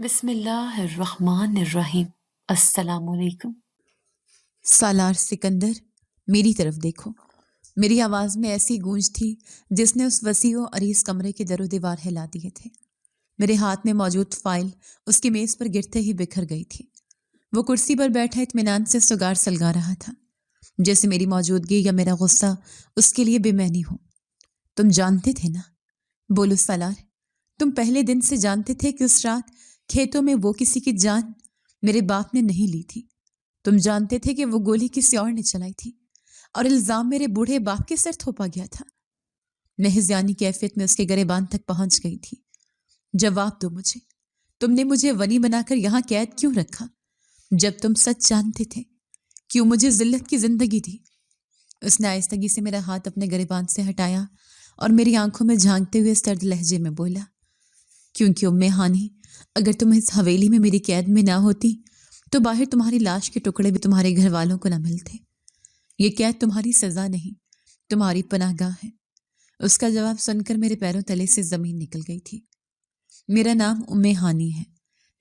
بسم اللہ الرحمن الرحیم۔ السلام علیکم۔ سالار سکندر، میری طرف دیکھو۔ میری آواز میں ایسی گونج تھی جس نے اس وسیع و عریض کمرے کے در و دیوار ہلا دیے تھے۔ میرے ہاتھ میں موجود فائل اس کی میز پر گرتے ہی بکھر گئی تھی۔ وہ کرسی پر بیٹھا اطمینان سے سگار سلگا رہا تھا، جیسے میری موجودگی یا میرا غصہ اس کے لیے بے معنی ہو۔ تم جانتے تھے نا؟ بولو سالار، تم پہلے دن سے جانتے تھے کہ اس رات کھیتوں میں وہ کسی کی جان میرے باپ نے نہیں لی تھی۔ تم جانتے تھے کہ وہ گولی کسی اور نے چلائی تھی اور الزام میرے بوڑھے باپ کے سر تھوپا گیا تھا۔ میں ہذیانی کیفیت میں اس کے گریبان تک پہنچ گئی تھی۔ جواب دو مجھے، تم نے مجھے ونی بنا کر یہاں قید کیوں رکھا؟ جب تم سچ جانتے تھے، کیوں مجھے ذلت کی زندگی دی؟ اس نے آہستگی سے میرا ہاتھ اپنے گریبان سے ہٹایا اور میری آنکھوں میں جھانکتے ہوئے سرد لہجے میں بولا، کیونکہ ام ہانی، اگر تم اس حویلی میں میری قید میں نہ ہوتی تو باہر تمہاری لاش کے ٹکڑے بھی تمہارے گھر والوں کو نہ ملتے۔ یہ قید تمہاری سزا نہیں، تمہاری پناہ گاہ ہے۔ اس کا جواب سن کر میرے پیروں تلے سے زمین نکل گئی تھی۔ میرا نام ام ہانی ہے۔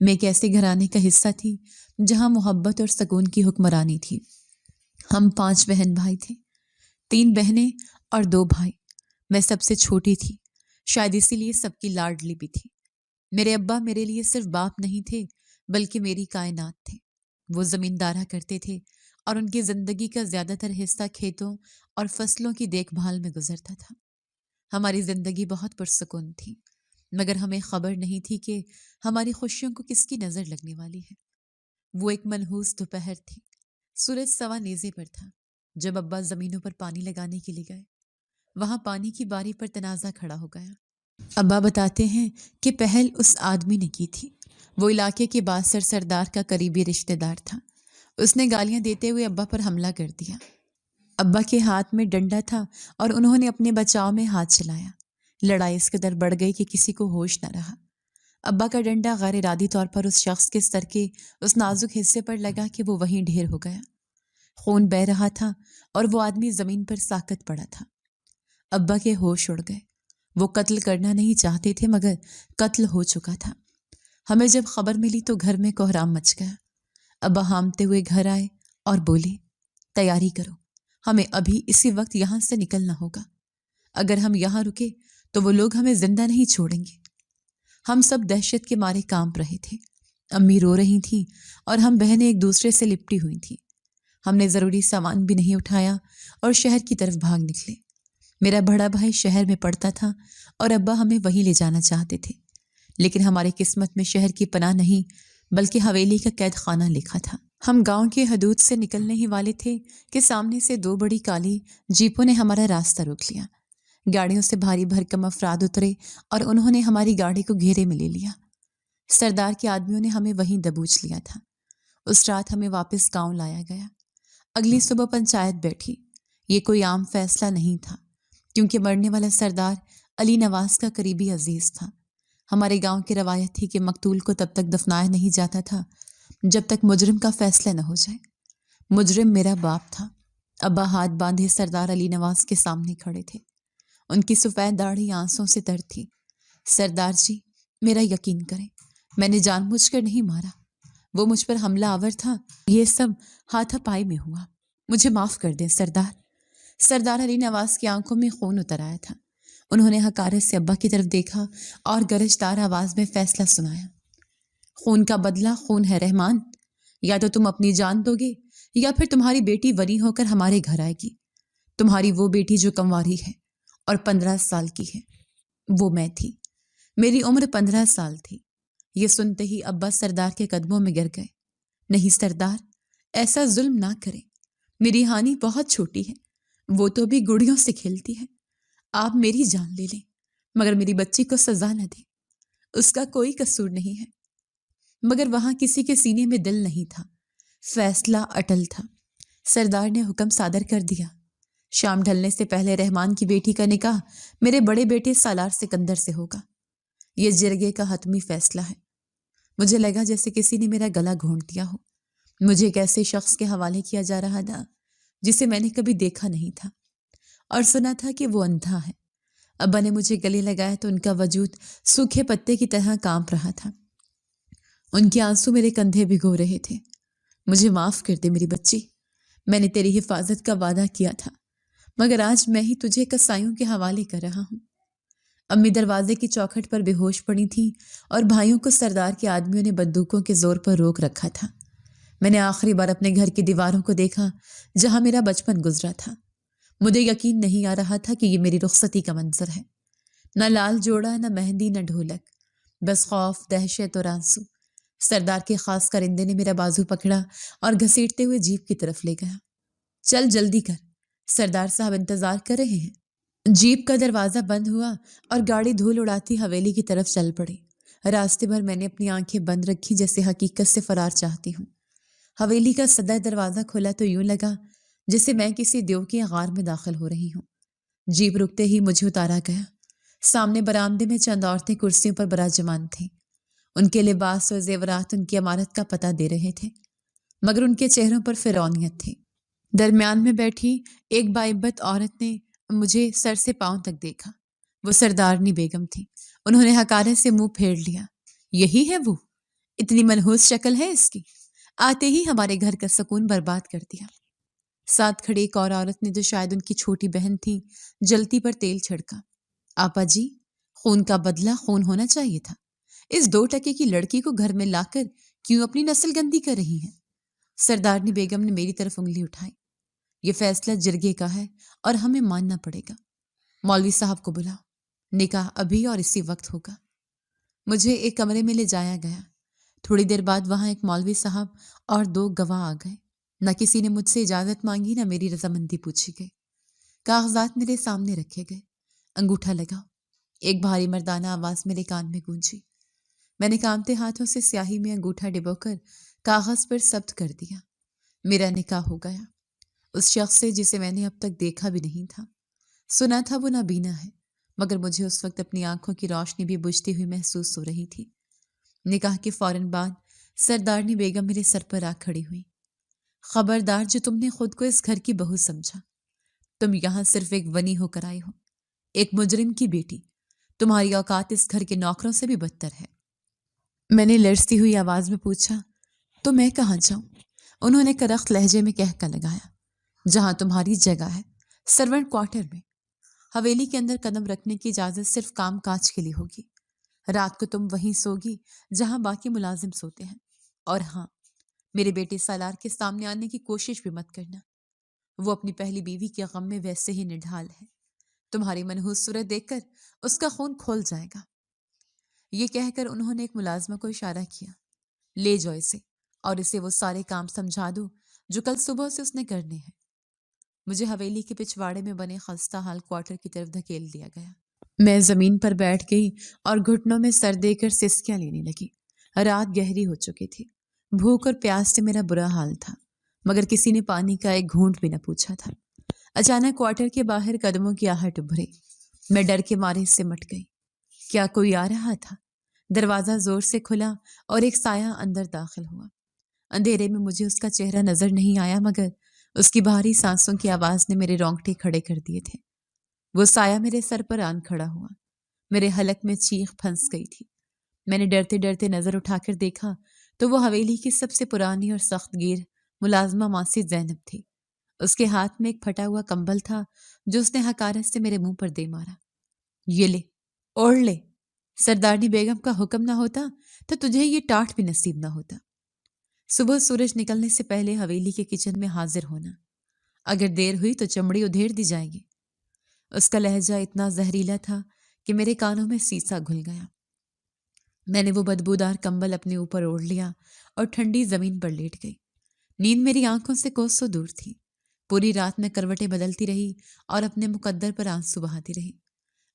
میں ایک ایسے گھرانے کا حصہ تھی جہاں محبت اور سکون کی حکمرانی تھی۔ ہم 5 بہن بھائی تھے، 3 بہنیں اور 2 بھائی۔ میں سب سے چھوٹی تھی، شاید اسی لیے سب کی لاڈلی بھی تھی۔ میرے ابا میرے لیے صرف باپ نہیں تھے بلکہ میری کائنات تھے۔ وہ زمیندارہ کرتے تھے اور ان کی زندگی کا زیادہ تر حصہ کھیتوں اور فصلوں کی دیکھ بھال میں گزرتا تھا۔ ہماری زندگی بہت پرسکون تھی، مگر ہمیں خبر نہیں تھی کہ ہماری خوشیوں کو کس کی نظر لگنے والی ہے۔ وہ ایک منحوس دوپہر تھی، سورج سوا نیزے پر تھا جب ابا زمینوں پر پانی لگانے کے لیے گئے۔ وہاں پانی کی باری پر تنازع کھڑا ہو گیا۔ ابا بتاتے ہیں کہ پہل اس آدمی نے کی تھی۔ وہ علاقے کے باسر سردار کا قریبی رشتہ دار تھا۔ اس نے گالیاں دیتے ہوئے ابا پر حملہ کر دیا۔ ابا کے ہاتھ میں ڈنڈا تھا اور انہوں نے اپنے بچاؤ میں ہاتھ چلایا۔ لڑائی اس قدر بڑھ گئی کہ کسی کو ہوش نہ رہا۔ ابا کا ڈنڈا غیر ارادی طور پر اس شخص کے سر کے اس نازک حصے پر لگا کہ وہ وہیں ڈھیر ہو گیا۔ خون بہہ رہا تھا اور وہ آدمی زمین پر ساکت پڑا تھا۔ ابا کے ہوش اڑ گئے۔ وہ قتل کرنا نہیں چاہتے تھے مگر قتل ہو چکا تھا۔ ہمیں جب خبر ملی تو گھر میں کوہرام مچ گیا۔ ابا ہامتے ہوئے گھر آئے اور بولے، تیاری کرو، ہمیں ابھی اسی وقت یہاں سے نکلنا ہوگا۔ اگر ہم یہاں رکے تو وہ لوگ ہمیں زندہ نہیں چھوڑیں گے۔ ہم سب دہشت کے مارے کانپ رہے تھے۔ امی رو رہی تھیں اور ہم بہنیں ایک دوسرے سے لپٹی ہوئی تھیں۔ ہم نے ضروری سامان بھی نہیں اٹھایا اور شہر کی طرف بھاگ نکلے۔ میرا بڑا بھائی شہر میں پڑھتا تھا اور ابا ہمیں وہیں لے جانا چاہتے تھے، لیکن ہماری قسمت میں شہر کی پناہ نہیں بلکہ حویلی کا قید خانہ لکھا تھا۔ ہم گاؤں کے حدود سے نکلنے ہی والے تھے کہ سامنے سے 2 بڑی کالی جیپوں نے ہمارا راستہ روک لیا۔ گاڑیوں سے بھاری بھرکم افراد اترے اور انہوں نے ہماری گاڑی کو گھیرے میں لے لیا۔ سردار کے آدمیوں نے ہمیں وہیں دبوچ لیا تھا۔ اس رات ہمیں واپس گاؤں لایا گیا۔ اگلی صبح پنچایت بیٹھی۔ یہ کوئی عام فیصلہ نہیں تھا، کیونکہ مرنے والا سردار علی نواز کا قریبی عزیز تھا۔ ہمارے گاؤں کی روایت تھی کہ مقتول کو تب تک دفنایا نہیں جاتا تھا جب تک مجرم کا فیصلہ نہ ہو جائے۔ مجرم میرا باپ تھا۔ ابا ہاتھ باندھے سردار علی نواز کے سامنے کھڑے تھے۔ ان کی سفید داڑھی آنسوں سے تر تھی۔ سردار جی، میرا یقین کریں، میں نے جان بوجھ کر نہیں مارا۔ وہ مجھ پر حملہ آور تھا۔ یہ سب ہاتھا پائی میں ہوا۔ مجھے معاف کر دیں سردار۔ سردار علی نواز کی آنکھوں میں خون اتر آیا تھا۔ انہوں نے حقارت سے ابا کی طرف دیکھا اور گرجدار آواز میں فیصلہ سنایا، خون کا بدلہ خون ہے رحمان، یا تو تم اپنی جان دو گے یا پھر تمہاری بیٹی ونی ہو کر ہمارے گھر آئے گی۔ تمہاری وہ بیٹی جو کنواری ہے اور 15 سال کی ہے، وہ میں تھی۔ میری عمر 15 سال تھی۔ یہ سنتے ہی ابا سردار کے قدموں میں گر گئے۔ نہیں سردار، ایسا ظلم نہ کریں، میری ہانی بہت چھوٹی ہے، وہ تو بھی گڑیوں سے کھیلتی ہے۔ آپ میری جان لے لیں مگر میری بچی کو سزا نہ دیں، اس کا کوئی قصور نہیں ہے۔ مگر وہاں کسی کے سینے میں دل نہیں تھا۔ فیصلہ اٹل تھا۔ سردار نے حکم صادر کر دیا، شام ڈھلنے سے پہلے رحمان کی بیٹی کا نکاح میرے بڑے بیٹے سالار سکندر سے ہوگا۔ یہ جرگے کا حتمی فیصلہ ہے۔ مجھے لگا جیسے کسی نے میرا گلا گھونٹ دیا ہو۔ مجھے ایک ایسے شخص کے حوالے کیا جا رہا تھا جسے میں نے کبھی دیکھا نہیں تھا اور سنا تھا کہ وہ اندھا ہے۔ ابا نے مجھے گلے لگایا تو ان کا وجود سوکھے پتے کی طرح کانپ رہا تھا۔ ان کے آنسو میرے کندھے بھگو رہے تھے۔ مجھے معاف کر دے میری بچی، میں نے تیری حفاظت کا وعدہ کیا تھا، مگر آج میں ہی تجھے قصائیوں کے حوالے کر رہا ہوں۔ امی دروازے کی چوکھٹ پر بے ہوش پڑی تھیں اور بھائیوں کو سردار کے آدمیوں نے بندوقوں کے زور پر روک رکھا تھا۔ میں نے آخری بار اپنے گھر کی دیواروں کو دیکھا جہاں میرا بچپن گزرا تھا۔ مجھے یقین نہیں آ رہا تھا کہ یہ میری رخصتی کا منظر ہے۔ نہ لال جوڑا، نہ مہندی، نہ ڈھولک، بس خوف، دہشت اور آنسو۔ سردار کے خاص کرندے نے میرا بازو پکڑا اور گھسیٹتے ہوئے جیپ کی طرف لے گیا۔ چل جلدی کر، سردار صاحب انتظار کر رہے ہیں۔ جیپ کا دروازہ بند ہوا اور گاڑی دھول اڑاتی حویلی کی طرف چل پڑی۔ راستے بھر میں نے اپنی آنکھیں بند رکھی جیسے حقیقت سے فرار چاہتی ہوں۔ حویلی کا صدر دروازہ کھولا تو یوں لگا جیسے میں کسی دیو کی غار میں داخل ہو رہی ہوں۔ جیپ رکتے ہی مجھے اتارا گیا۔ سامنے برآمدے میں چند عورتیں کرسیوں پر براجمان تھیں۔ ان کے لباس اور زیورات ان کی عمارت کا پتہ دے رہے تھے، مگر ان کے چہروں پر فرعونیت تھی۔ درمیان میں بیٹھی ایک باعبت عورت نے مجھے سر سے پاؤں تک دیکھا۔ وہ سردارنی بیگم تھی۔ انہوں نے حقارت سے منہ پھیر لیا۔ یہی ہے وہ؟ اتنی منحوس شکل ہے اس کی، آتے ہی ہمارے گھر کا سکون برباد کر دیا۔ ساتھ کھڑی ایک اور عورت نے جو شاید ان کی چھوٹی بہن تھی جلتی پر تیل چھڑکا۔ آپا جی، خون کا بدلہ خون ہونا چاہیے تھا۔ اس 2 کی لڑکی کو گھر میں لا کر کیوں اپنی نسل گندی کر رہی ہیں؟ سردارنی بیگم نے میری طرف انگلی اٹھائی۔ یہ فیصلہ جرگے کا ہے اور ہمیں ماننا پڑے گا۔ مولوی صاحب کو بلاؤ، نکاح ابھی اور اسی وقت ہوگا۔ مجھے ایک کمرے میں لے جایا گیا۔ تھوڑی دیر بعد وہاں ایک مولوی صاحب اور 2 گواہ آ گئے۔ نہ کسی نے مجھ سے اجازت مانگی، نہ میری رضامندی پوچھی گئی۔ کاغذات میرے سامنے رکھے گئے۔ انگوٹھا لگاؤ، ایک بھاری مردانہ آواز میرے کان میں گونجی۔ میں نے کانپتے ہاتھوں سے سیاہی میں انگوٹھا ڈبو کر کاغذ پر ثبت کر دیا۔ میرا نکاح ہو گیا، اس شخص سے جسے میں نے اب تک دیکھا بھی نہیں تھا۔ سنا تھا وہ نابینا ہے، مگر مجھے اس وقت اپنی آنکھوں کی روشنی بھی بجھتی ہوئی محسوس ہو رہی تھی۔ نکاح کے فوراً بعد سردارنی بیگم میرے سر پر آ کھڑی ہوئی۔ خبردار جو تم نے خود کو اس گھر کی بہو سمجھا، تم یہاں صرف ایک ونی ہو کر آئی ہو، ایک مجرم کی بیٹی۔ تمہاری اوقات اس گھر کے نوکروں سے بھی بدتر ہے۔ میں نے لرزتی ہوئی آواز میں پوچھا، تو میں کہاں جاؤں؟ انہوں نے کرخت لہجے میں کہہ لگایا، جہاں تمہاری جگہ ہے، سرونٹ کوارٹر میں۔ حویلی کے اندر قدم رکھنے کی اجازت صرف کام کاج کے لیے ہوگی۔ رات کو تم وہیں سوگی جہاں باقی ملازم سوتے ہیں۔ اور ہاں، میرے بیٹے سالار کے سامنے آنے کی کوشش بھی مت کرنا۔ وہ اپنی پہلی بیوی کے غم میں ویسے ہی نڈھال ہے۔ تمہاری منحوس صورت دیکھ کر اس کا خون کھول جائے گا۔ یہ کہہ کر انہوں نے ایک ملازمہ کو اشارہ کیا، لے جاؤ اسے اور اسے وہ سارے کام سمجھا دو جو کل صبح سے اس نے کرنے ہیں۔ مجھے حویلی کے پچھواڑے میں بنے خستہ حال کوارٹر کی طرف دھکیل دیا گیا۔ میں زمین پر بیٹھ گئی اور گھٹنوں میں سر دے کر سسکیاں لینے لگی۔ رات گہری ہو چکی تھی۔ بھوک اور پیاس سے میرا برا حال تھا، مگر کسی نے پانی کا ایک گھونٹ بھی نہ پوچھا تھا۔ اچانک کوارٹر کے باہر قدموں کی آہٹ ابھری۔ میں ڈر کے مارے سمٹ گئی۔ کیا کوئی آ رہا تھا؟ دروازہ زور سے کھلا اور ایک سایہ اندر داخل ہوا۔ اندھیرے میں مجھے اس کا چہرہ نظر نہیں آیا، مگر اس کی بھاری سانسوں کی آواز نے میرے رونگٹے کھڑے کر دیے تھے۔ وہ سایہ میرے سر پر آن کھڑا ہوا۔ میرے حلق میں چیخ پھنس گئی تھی۔ میں نے ڈرتے ڈرتے نظر اٹھا کر دیکھا تو وہ حویلی کی سب سے پرانی اور سخت گیر ملازمہ ماسی زینب تھی۔ اس کے ہاتھ میں ایک پھٹا ہوا کمبل تھا جو اس نے حقارت سے میرے منہ پر دے مارا۔ یہ لے، اوڑھ لے۔ سردارنی بیگم کا حکم نہ ہوتا تو تجھے یہ ٹاٹ بھی نصیب نہ ہوتا۔ صبح سورج نکلنے سے پہلے حویلی کے کچن میں حاضر ہونا، اگر دیر ہوئی تو چمڑی ادھیڑ دی جائے گی۔ اس کا لہجہ اتنا زہریلا تھا کہ میرے کانوں میں سیسا گھل گیا۔ میں نے وہ بدبودار کمبل اپنے اوپر اوڑھ لیا اور ٹھنڈی زمین پر لیٹ گئی۔ نیند میری آنکھوں سے کوسوں دور تھی۔ پوری رات میں کروٹیں بدلتی رہی اور اپنے مقدر پر آنسو بہاتی رہی۔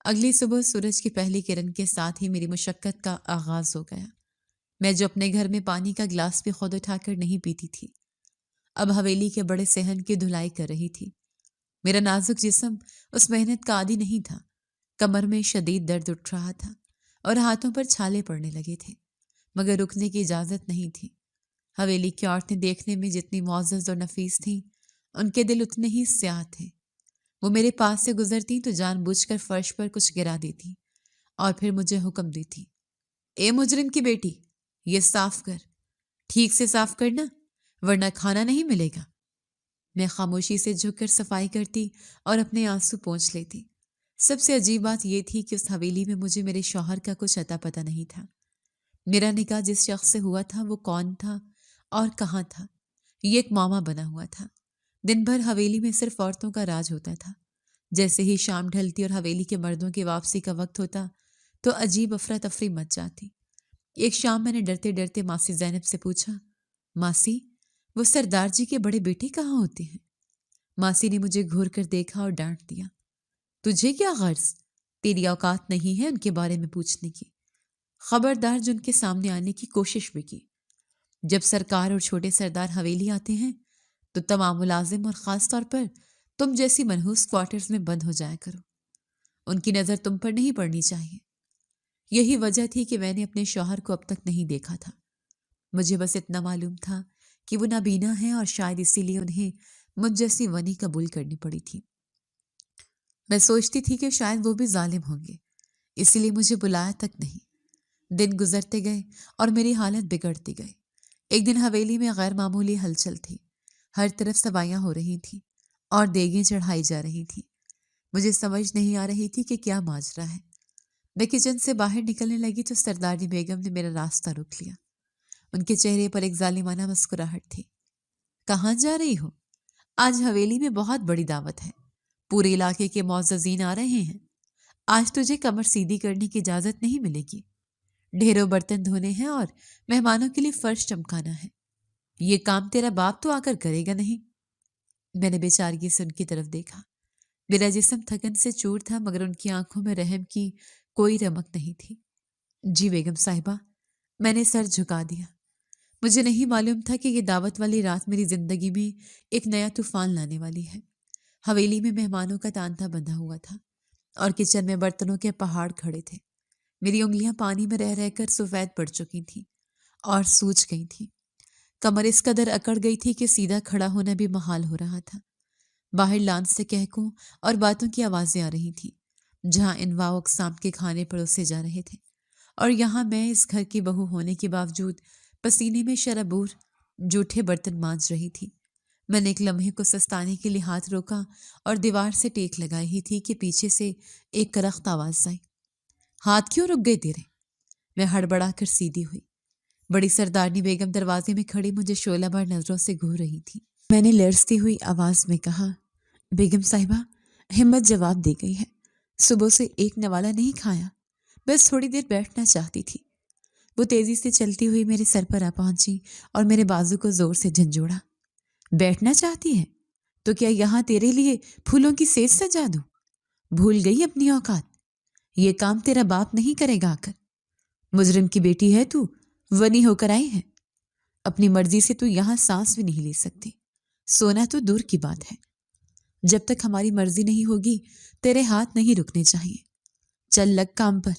اگلی صبح سورج کی پہلی کرن کے ساتھ ہی میری مشقت کا آغاز ہو گیا۔ میں جو اپنے گھر میں پانی کا گلاس بھی خود اٹھا کر نہیں پیتی تھی، اب حویلی کے بڑے صحن کی دھلائی کر رہی تھی۔ میرا نازک جسم اس محنت کا عادی نہیں تھا۔ کمر میں شدید درد اٹھ رہا تھا اور ہاتھوں پر چھالے پڑنے لگے تھے، مگر رکنے کی اجازت نہیں تھی۔ حویلی کی عورتیں دیکھنے میں جتنی معزز اور نفیس تھیں، ان کے دل اتنے ہی سیاہ تھے۔ وہ میرے پاس سے گزرتی تو جان بوجھ کر فرش پر کچھ گرا دیتی اور پھر مجھے حکم دیتی، اے مجرم کی بیٹی، یہ صاف کر، ٹھیک سے صاف کرنا ورنہ کھانا نہیں ملے گا۔ میں خاموشی سے جھک کر صفائی کرتی اور اپنے آنسو پونچھ لیتی۔ سب سے عجیب بات یہ تھی کہ اس حویلی میں مجھے میرے شوہر کا کچھ اتا پتہ نہیں تھا۔ میرا نکاح جس شخص سے ہوا تھا وہ کون تھا اور کہاں تھا، یہ ایک معمہ بنا ہوا تھا۔ دن بھر حویلی میں صرف عورتوں کا راج ہوتا تھا۔ جیسے ہی شام ڈھلتی اور حویلی کے مردوں کی واپسی کا وقت ہوتا تو عجیب افراتفری مچ جاتی۔ ایک شام میں نے ڈرتے ڈرتے ماسی زینب سے پوچھا، ماسی وہ سردار جی کے بڑے بیٹے کہاں ہوتے ہیں؟ ماسی نے مجھے گھور کر دیکھا اور ڈانٹ دیا، تجھے کیا غرض؟ تیری اوقات نہیں ہے ان کے بارے میں پوچھنے کی۔ خبردار جو ان کے سامنے آنے کی کوشش بھی کی۔ جب سرکار اور چھوٹے سردار حویلی آتے ہیں تو تمام ملازم اور خاص طور پر تم جیسی منحوس کوارٹرز میں بند ہو جایا کرو۔ ان کی نظر تم پر نہیں پڑنی چاہیے۔ یہی وجہ تھی کہ میں نے اپنے شوہر کو اب تک نہیں دیکھا تھا۔ مجھے بس اتنا معلوم تھا کہ وہ نابینا ہیں اور شاید اسی لیے انہیں مجھ جیسی ونی قبول کرنی پڑی تھی۔ میں سوچتی تھی کہ شاید وہ بھی ظالم ہوں گے، اسی لیے مجھے بلایا تک نہیں۔ دن گزرتے گئے اور میری حالت بگڑتی گئی۔ ایک دن حویلی میں غیر معمولی ہلچل تھی۔ ہر طرف سوائیاں ہو رہی تھیں اور دیگیں چڑھائی جا رہی تھیں۔ مجھے سمجھ نہیں آ رہی تھی کہ کیا ماجرا ہے۔ میں کچن سے باہر نکلنے لگی تو سردارنی بیگم نے میرا راستہ روک لیا۔ ان کے چہرے پر ایک ظالمانہ مسکراہٹ تھی۔ کہاں جا رہی ہو؟ آج حویلی میں بہت بڑی دعوت ہے، پورے علاقے کے معززین آ رہے ہیں۔ آج تجھے کمر سیدھی کرنے کی اجازت نہیں ملے گی۔ ڈھیروں برتن دھونے ہیں اور مہمانوں کے لیے فرش چمکانا ہے۔ یہ کام تیرا باپ تو آ کر کرے گا نہیں؟ میں نے بے چارگی سے ان کی طرف دیکھا۔ میرا جسم تھکن سے چور تھا مگر ان کی آنکھوں میں رحم کی کوئی رمق نہیں تھی۔ جی بیگم صاحبہ، میں نے سر جھکا دیا۔ مجھے نہیں معلوم تھا کہ یہ دعوت والی رات میری زندگی میں ایک نیا طوفان لانے والی ہے۔ حویلی میں مہمانوں کا تانتا بندھا ہوا تھا اور کچن میں برتنوں کے پہاڑ کھڑے تھے۔ میری انگلیاں پانی میں رہ رہ کر سفید پڑ چکی تھیں اور سوج گئی تھیں۔ کمر اس قدر اکڑ گئی تھی کہ سیدھا کھڑا ہونا بھی محال ہو رہا تھا۔ باہر لان سے کہکوں اور باتوں کی آوازیں آ رہی تھیں، جہاں انواع و اقسام کے کھانے پروسے جا رہے تھے، اور یہاں میں اس گھر کی بہو ہونے کے باوجود پسینے میں شرابور جوٹھے برتن مانج رہی تھی۔ میں نے ایک لمحے کو سستانے کے لیے ہاتھ روکا اور دیوار سے ٹیک لگائی ہی تھی کہ پیچھے سے ایک کرخت آواز آئی، ہاتھ کیوں رک گئے تیرے؟ میں ہڑبڑا کر سیدھی ہوئی۔ بڑی سردارنی بیگم دروازے میں کھڑی مجھے شعلہ بار نظروں سے گھور رہی تھی۔ میں نے لرزتی ہوئی آواز میں کہا، بیگم صاحبہ، ہمت جواب دے گئی ہے۔ صبح سے ایک نوالا نہیں کھایا، بس تھوڑی دیر بیٹھنا چاہتی تھی۔ وہ تیزی سے چلتی ہوئی میرے سر پر آ پہنچی اور میرے بازو کو زور سے جھنجھوڑا۔ بیٹھنا چاہتی ہے تو کیا یہاں تیرے لیے پھولوں کی سیج سجا دوں؟ بھول گئی اپنی اوقات؟ یہ کام تیرا باپ نہیں کرے گا آ کر۔ مجرم کی بیٹی ہے تو، ونی ہو کر آئی ہے۔ اپنی مرضی سے تو یہاں سانس بھی نہیں لے سکتی، سونا تو دور کی بات ہے۔ جب تک ہماری مرضی نہیں ہوگی تیرے ہاتھ نہیں رکنے چاہیے۔ چل لگ کام پر۔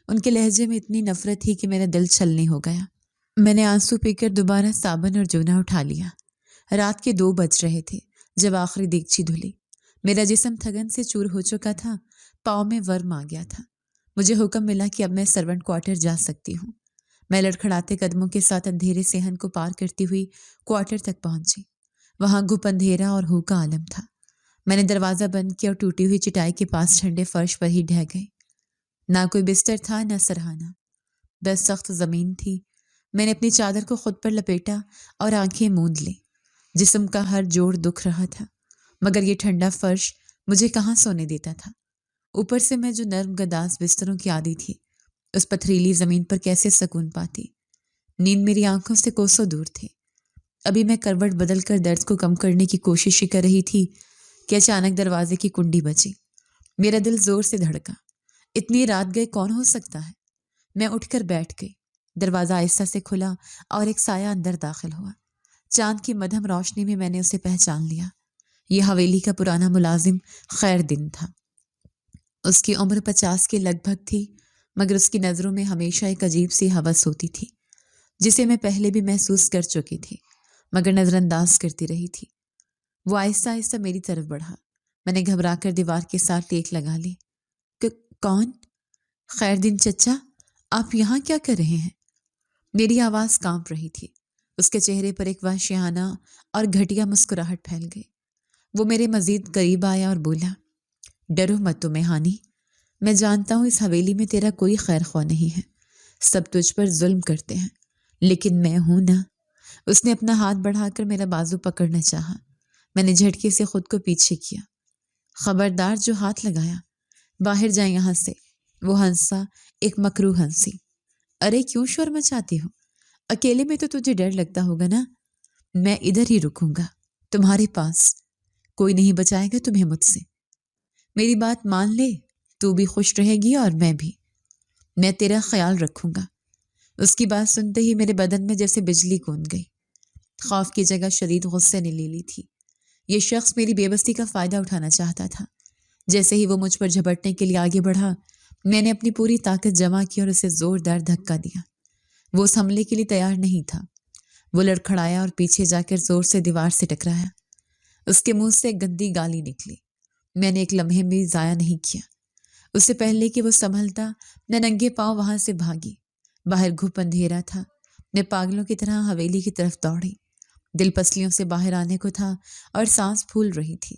ان کے لہجے میں اتنی نفرت تھی کہ میرا دل چھلنی ہو گیا۔ میں نے آنسو پی کر دوبارہ صابن اور جونا اٹھا لیا۔ رات کے 2 بج رہے تھے جب آخری دیگچی دھلی۔ میرا جسم تھکن سے چور ہو چکا تھا، پاؤں میں ورم آ گیا تھا۔ مجھے حکم ملا کہ اب میں سرونٹ کوارٹر جا سکتی ہوں۔ میں لڑکھڑاتے قدموں کے ساتھ اندھیرے صحن کو پار کرتی ہوئی کوارٹر تک پہنچی۔ وہاں گھپ اندھیرا اور ہو کا عالم تھا۔ میں نے دروازہ بند کیا اور ٹوٹی ہوئی چٹائی کے پاس ٹھنڈے فرش پر ہی ڈھہ گئی۔ نہ کوئی بستر تھا نہ سرہانہ، بس سخت زمین تھی۔ میں نے اپنی چادر کو خود پر لپیٹا اور آنکھیں موند لی۔ جسم کا ہر جوڑ دکھ رہا تھا مگر یہ ٹھنڈا فرش مجھے کہاں سونے دیتا تھا۔ اوپر سے میں جو نرم گداز بستروں کی عادی تھی، اس پتھریلی زمین پر کیسے سکون پاتی؟ نیند میری آنکھوں سے کوسوں دور تھی۔ ابھی میں کروٹ بدل کر درد کو کم کرنے کی کوشش ہی کر رہی تھی کہ اچانک دروازے کی کنڈی بجی۔ میرا دل زور سے دھڑکا۔ اتنی رات گئے کون ہو سکتا ہے؟ میں اٹھ کر بیٹھ گئی۔ دروازہ آہستہ سے کھلا اور ایک سایہ اندر داخل ہوا۔ چاند کی مدھم روشنی میں نے اسے پہچان لیا۔ یہ حویلی کا پرانا ملازم خیر دن تھا۔ اس کی عمر 50 کے لگ بھگ تھی مگر اس کی نظروں میں ہمیشہ ایک عجیب سی ہوس ہوتی تھی جسے میں پہلے بھی محسوس کر چکی تھی مگر نظر انداز کرتی رہی تھی۔ وہ آہستہ آہستہ میری طرف بڑھا۔ میں نے گھبرا کر دیوار کے ساتھ ٹیک لگا لی۔ کون؟ خیر دن چچا، آپ یہاں کیا کر رہے ہیں؟ میری آواز کانپ رہی تھی۔ اس کے چہرے پر ایک وحشیانہ اور گھٹیا مسکراہٹ پھیل گئی۔ وہ میرے مزید قریب آیا اور بولا، ڈرو مت تمہیں ہانی، میں جانتا ہوں اس حویلی میں تیرا کوئی خیر خواہ نہیں ہے، سب تجھ پر ظلم کرتے ہیں، لیکن میں ہوں نا۔ اس نے اپنا ہاتھ بڑھا کر میرا بازو پکڑنا چاہا۔ میں نے جھٹکے سے خود کو پیچھے کیا۔ خبردار جو ہاتھ لگایا، باہر جائیں یہاں سے۔ وہ ہنسا، ایک مکروہ ہنسی۔ ارے کیوں شور مچاتی ہو؟ اکیلے میں تو تجھے ڈر لگتا ہوگا نا؟ میں ادھر ہی رکوں گا، تمہارے پاس، کوئی نہیں بچائے گا تمہیں مجھ سے۔ میری بات مان لے، تو بھی خوش رہے گی اور میں بھی، میں تیرا خیال رکھوں گا۔ اس کی بات سنتے ہی میرے بدن میں جیسے بجلی کون گئی۔ خوف کی جگہ شدید غصے نے لے لی تھی۔ یہ شخص میری بے بسی کا فائدہ اٹھانا چاہتا تھا۔ جیسے ہی وہ مجھ پر جھپٹنے کے لیے آگے بڑھا، میں نے اپنی پوری طاقت جمع کی اور اسے زوردار دھکا دیا۔ وہ اس حملے کے لیے تیار نہیں تھا۔ وہ لڑکھڑایا اور پیچھے جا کر زور سے دیوار سے ٹکرایا۔ اس کے منہ سے ایک گندی گالی نکلی۔ میں نے ایک لمحے بھی ضائع نہیں کیا۔ اس سے پہلے کہ وہ سنبھلتا، میں ننگے پاؤں وہاں سے بھاگی۔ باہر گھپ اندھیرا تھا۔ میں پاگلوں کی طرح حویلی کی طرف دوڑی۔ دل پسلیوں سے باہر آنے کو تھا اور سانس پھول رہی تھی۔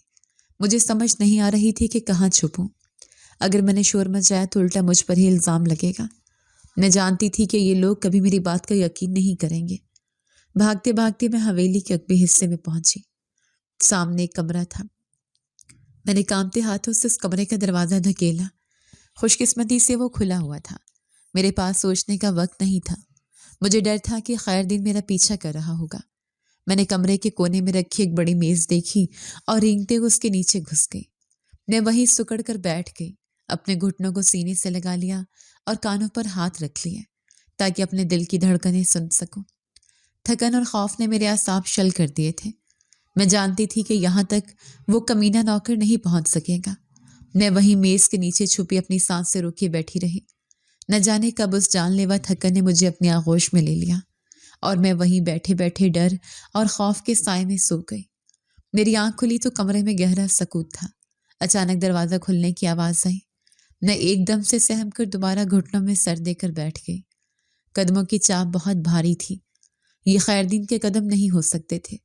مجھے سمجھ نہیں آ رہی تھی کہ کہاں چھپوں۔ اگر میں نے شور مچایا تو الٹا مجھ پر ہی الزام لگے گا۔ میں جانتی تھی کہ یہ لوگ کبھی میری بات کا یقین نہیں کریں گے۔ بھاگتے بھاگتے میں حویلی کے عقبی حصے میں پہنچی۔ سامنے ایک کمرہ تھا۔ میں نے کانپتے ہاتھوں سے اس کمرے کا دروازہ دھکیلا۔ خوش قسمتی سے وہ کھلا ہوا تھا۔ میرے پاس سوچنے کا وقت نہیں تھا۔ مجھے ڈر تھا کہ خیر دن میرا پیچھا کر رہا ہوگا۔ میں نے کمرے کے کونے میں رکھی ایک بڑی میز دیکھی اور رینگتے ہوئے اس کے نیچے گھس گئی۔ میں وہیں سکڑ کر بیٹھ گئی، اپنے گھٹنوں کو سینے سے لگا لیا اور کانوں پر ہاتھ رکھ لیے تاکہ اپنے دل کی دھڑکنیں سن سکوں۔ تھکن اور خوف نے میرے اعصاب شل کر دیے تھے۔ میں جانتی تھی کہ یہاں تک وہ کمینہ نوکر نہیں پہنچ سکے گا۔ میں وہیں میز کے نیچے چھپی اپنی سانس سے روکے بیٹھی رہی۔ نہ جانے کب اس جان لیوا تھکن نے مجھے اپنی آغوش میں لے لیا اور میں وہیں بیٹھے بیٹھے ڈر اور خوف کے سائے میں سو گئی۔ میری آنکھ کھلی تو کمرے میں گہرا سکوت تھا۔ اچانک دروازہ کھلنے کی آواز آئی۔ میں ایک دم سے سہم کر دوبارہ گھٹنوں میں سر دے کر بیٹھ گئی۔ قدموں کی چاپ بہت بھاری تھی۔ یہ خیردین کے قدم نہیں ہو سکتے تھے۔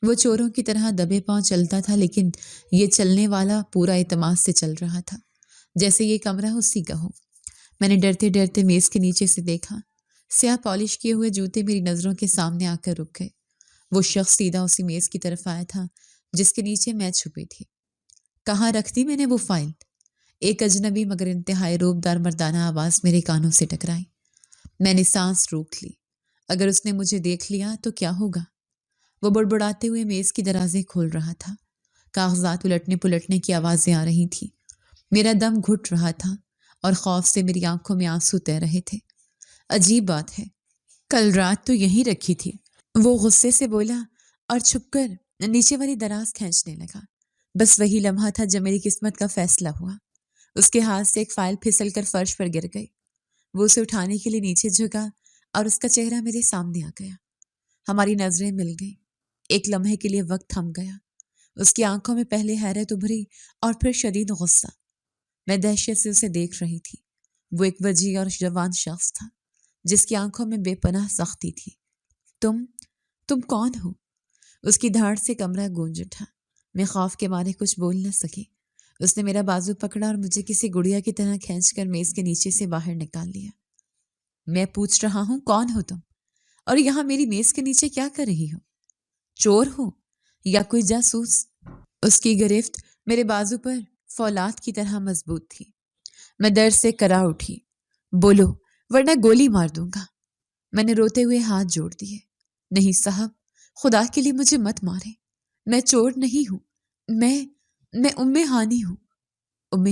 وہ چوروں کی طرح دبے پاؤں چلتا تھا، لیکن یہ چلنے والا پورا اعتماد سے چل رہا تھا، جیسے یہ کمرہ اسی کا ہو۔ میں نے ڈرتے ڈرتے میز کے نیچے سے دیکھا۔ سیاہ پالش کیے ہوئے جوتے میری نظروں کے سامنے آ کر رک گئے۔ وہ شخص سیدھا اسی میز کی طرف آیا تھا جس کے نیچے میں چھپی تھی۔ کہاں رکھ دی میں نے وہ فائل؟ ایک اجنبی مگر انتہائی روبدار مردانہ آواز میرے کانوں سے ٹکرائی۔ میں نے سانس روک لی۔ اگر اس نے مجھے دیکھ لیا تو کیا ہوگا؟ وہ بڑبڑاتے ہوئے میز کی درازیں کھول رہا تھا۔ کاغذات الٹنے پلٹنے کی آوازیں آ رہی تھی۔ میرا دم گھٹ رہا تھا اور خوف سے میری آنکھوں میں آنسو تیر رہے تھے۔ عجیب بات ہے، کل رات تو یہیں رکھی تھی، وہ غصے سے بولا اور چھپ کر نیچے والی دراز کھینچنے لگا۔ بس وہی لمحہ تھا جب میری قسمت کا فیصلہ ہوا۔ اس کے ہاتھ سے ایک فائل پھسل کر فرش پر گر گئی۔ وہ اسے اٹھانے کے لیے نیچے جھکا اور اس کا چہرہ میرے سامنے آ گیا۔ ہماری نظریں مل گئیں۔ ایک لمحے کے لیے وقت تھم گیا۔ اس کی آنکھوں میں پہلے حیرت ابھری اور پھر شدید غصہ۔ میں دہشت سے اسے دیکھ رہی تھی۔ وہ ایک وجیح اور جوان شخص تھا جس کی آنکھوں میں بے پناہ سختی تھی۔ تم کون ہو؟ اس کی دھاڑ سے کمرہ گونج اٹھا۔ میں خوف کے مارے کچھ بول نہ سکی۔ اس نے میرا بازو پکڑا اور مجھے کسی گڑیا کی طرح کھینچ کر میز کے نیچے سے باہر نکال لیا۔ میں پوچھ رہا ہوں کون ہو تم؟ اور یہاں میری میز کے نیچے کیا کر رہی ہو؟ چور ہو یا کوئی جاسوس؟ اس کی گرفت میرے بازو پر فولاد کی طرح مضبوط تھی۔ میں ڈر سے کرا اٹھی۔ بولو ورنہ گولی مار دوں گا۔ میں نے روتے ہوئے ہاتھ جوڑ دیے۔ نہیں صاحب، خدا کے لیے مجھے مت مارے، میں چور نہیں ہوں، میں ہانی ہوں۔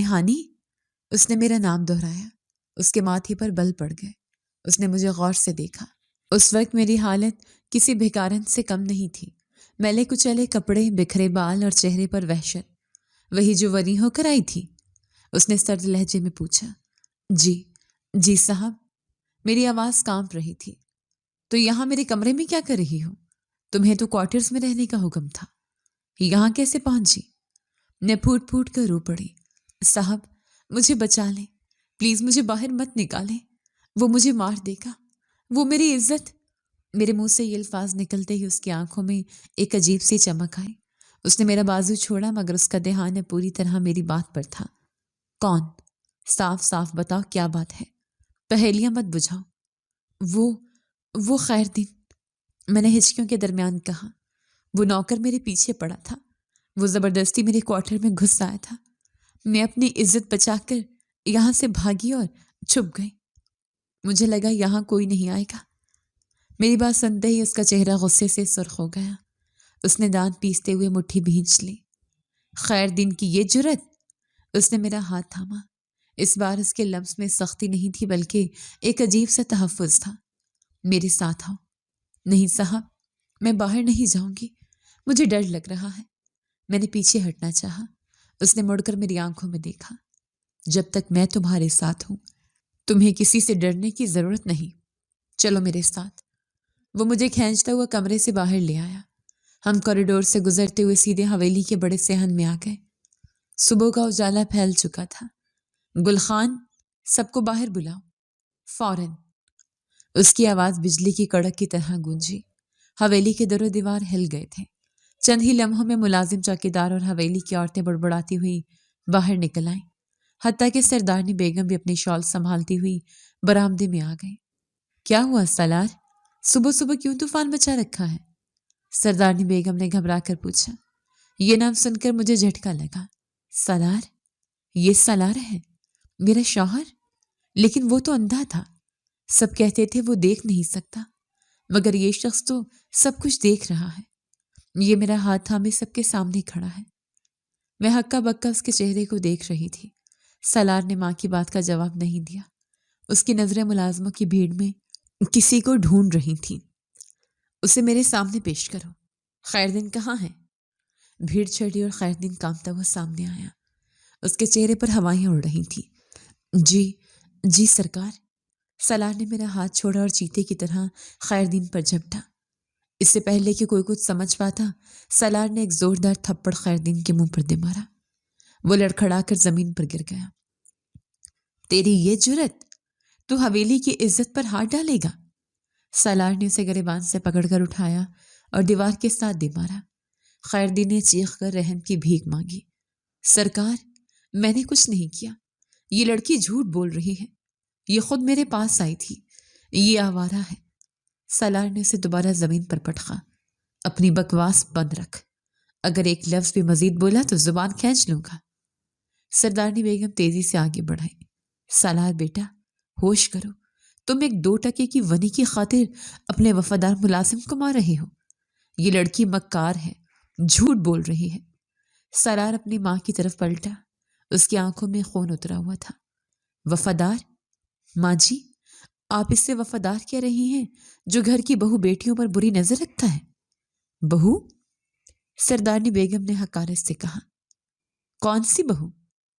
ہانی؟ اس نے میرا نام دہرایا۔ اس کے ماتھے پر بل پڑ گئے۔ اس نے مجھے غور سے دیکھا۔ اس وقت میری حالت کسی بھکارن سے کم نہیں تھی۔ میلے کچیلے کپڑے، بکھرے بال اور چہرے پر وحشت، وہی جو وری ہو کر آئی تھی۔ اس نے سرد لہجے میں پوچھا۔ جی صاحب۔ میری آواز کانپ رہی تھی۔ تو یہاں میرے کمرے میں کیا کر رہی ہو؟ تمہیں تو کوارٹرز میں رہنے کا حکم تھا، یہاں کیسے پہنچی؟ میں پھوٹ پھوٹ کر رو پڑی۔ صاحب مجھے بچا لیں، پلیز مجھے باہر مت نکالیں، وہ مجھے مار دے گا، وہ میری عزت. میرے منہ سے یہ الفاظ نکلتے ہی اس کی آنکھوں میں ایک عجیب سی چمک آئی. اس نے میرا بازو چھوڑا مگر اس کا دھیان پوری طرح میری بات پر تھا. کون؟ صاف صاف بتاؤ کیا بات ہے. پہیلیاں مت بجھاؤ. وہ خیر دن. میں نے ہچکیوں کے درمیان کہا. وہ نوکر میرے پیچھے پڑا تھا. وہ زبردستی میرے کوارٹر میں گھس آیا تھا. میں اپنی عزت بچا کر یہاں سے بھاگی اور چھپ گئی. مجھے لگا یہاں کوئی نہیں آئے گا. میری بات سنتے ہی اس کا چہرہ غصے سے سرخ ہو گیا. اس نے دانت پیستے ہوئے مٹھی بھینچ لی. خیر دن کی یہ جرت. اس نے میرا ہاتھ تھاما. اس بار اس کے لفظ میں سختی نہیں تھی بلکہ ایک عجیب سا تحفظ تھا. میرے ساتھ آؤ. نہیں صاحب، میں باہر نہیں جاؤں گی. مجھے ڈر لگ رہا ہے. میں نے پیچھے ہٹنا چاہا. اس نے مڑ کر میری آنکھوں میں دیکھا. جب تک میں تمہارے ساتھ ہوں تمہیں کسی سے ڈرنے کی ضرورت نہیں. چلو میرے ساتھ. وہ مجھے کھینچتا ہوا کمرے سے باہر لے آیا. ہم کوریڈور سے گزرتے ہوئے سیدھے حویلی کے بڑے صحن میں آ گئے. صبح کا اجالا پھیل چکا تھا. گل خان، سب کو باہر بلاؤ فوراً. اس کی آواز بجلی کی کڑک کی طرح گونجی. حویلی کے در و دیوار ہل گئے تھے. چند ہی لمحوں میں ملازم چوکیدار اور حویلی کی عورتیں بڑبڑاتی ہوئی باہر نکل آئیں. حتیٰ کہ سردارنی بیگم بھی اپنی شال سنبھالتی ہوئی برآمدے میں آ گئی. کیا ہوا سالار؟ صبح صبح کیوں طوفان مچا رکھا ہے؟ سردارنی بیگم نے گھبرا کر پوچھا. یہ نام سن کر مجھے جھٹکا لگا. سالار؟ یہ سالار ہے میرا شوہر؟ لیکن وہ تو اندھا تھا. سب کہتے تھے وہ دیکھ نہیں سکتا مگر یہ شخص تو سب کچھ دیکھ رہا ہے. یہ میرا ہاتھ تھامے سب کے سامنے کھڑا ہے. میں ہکا بکا اس کے چہرے کو دیکھ رہی تھی. سالار نے ماں کی بات کا جواب نہیں دیا. اس کی نظریں ملازموں کی بھیڑ میں کسی کو ڈھونڈ رہی تھیں. اسے میرے سامنے پیش کرو. خیردین کہاں ہے؟ بھیڑ چڑھی اور خیردین کانپتا ہوا سامنے آیا. اس کے چہرے پر ہوائیں اڑ رہی تھیں. جی سرکار. سالار نے میرا ہاتھ چھوڑا اور چیتے کی طرح خیردین پر جھپٹا. اس سے پہلے کہ کوئی کچھ سمجھ پاتا سالار نے ایک زوردار تھپڑ خیردین کے منہ پر دے مارا. وہ لڑکھڑا کر زمین پر گر گیا. تیری یہ جرت؟ تو حویلی کی عزت پر ہاتھ ڈالے گا؟ سالار نے اسے گریبان سے پکڑ کر اٹھایا اور دیوار کے ساتھ دے مارا. خیردین نے چیخ کر رحم کی بھیک مانگی. سرکار، میں نے کچھ نہیں کیا. یہ لڑکی جھوٹ بول رہی ہے. یہ خود میرے پاس آئی تھی. یہ آوارہ ہے. سالار نے اسے دوبارہ زمین پر پٹخا. اپنی بکواس بند رکھ. اگر ایک لفظ بھی مزید بولا تو زبان کھینچ لوں گا. سردارنی بیگم تیزی سے آگے بڑھائی. سالار بیٹا، ہوش کرو. تم ایک 2 ٹکے کی ونی کی خاطر اپنے وفادار ملازم کو مار رہے ہو. یہ لڑکی مکار ہے، جھوٹ بول رہی ہے. سالار اپنی ماں کی طرف پلٹا. اس کی آنکھوں میں خون اترا ہوا تھا. وفادار؟ ماں جی، آپ اس سے وفادار کہہ رہی ہیں جو گھر کی بہو بیٹیوں پر بری نظر رکھتا ہے؟ بہو؟ سردارنی بیگم نے حقارت سے کہا. کون سی بہو؟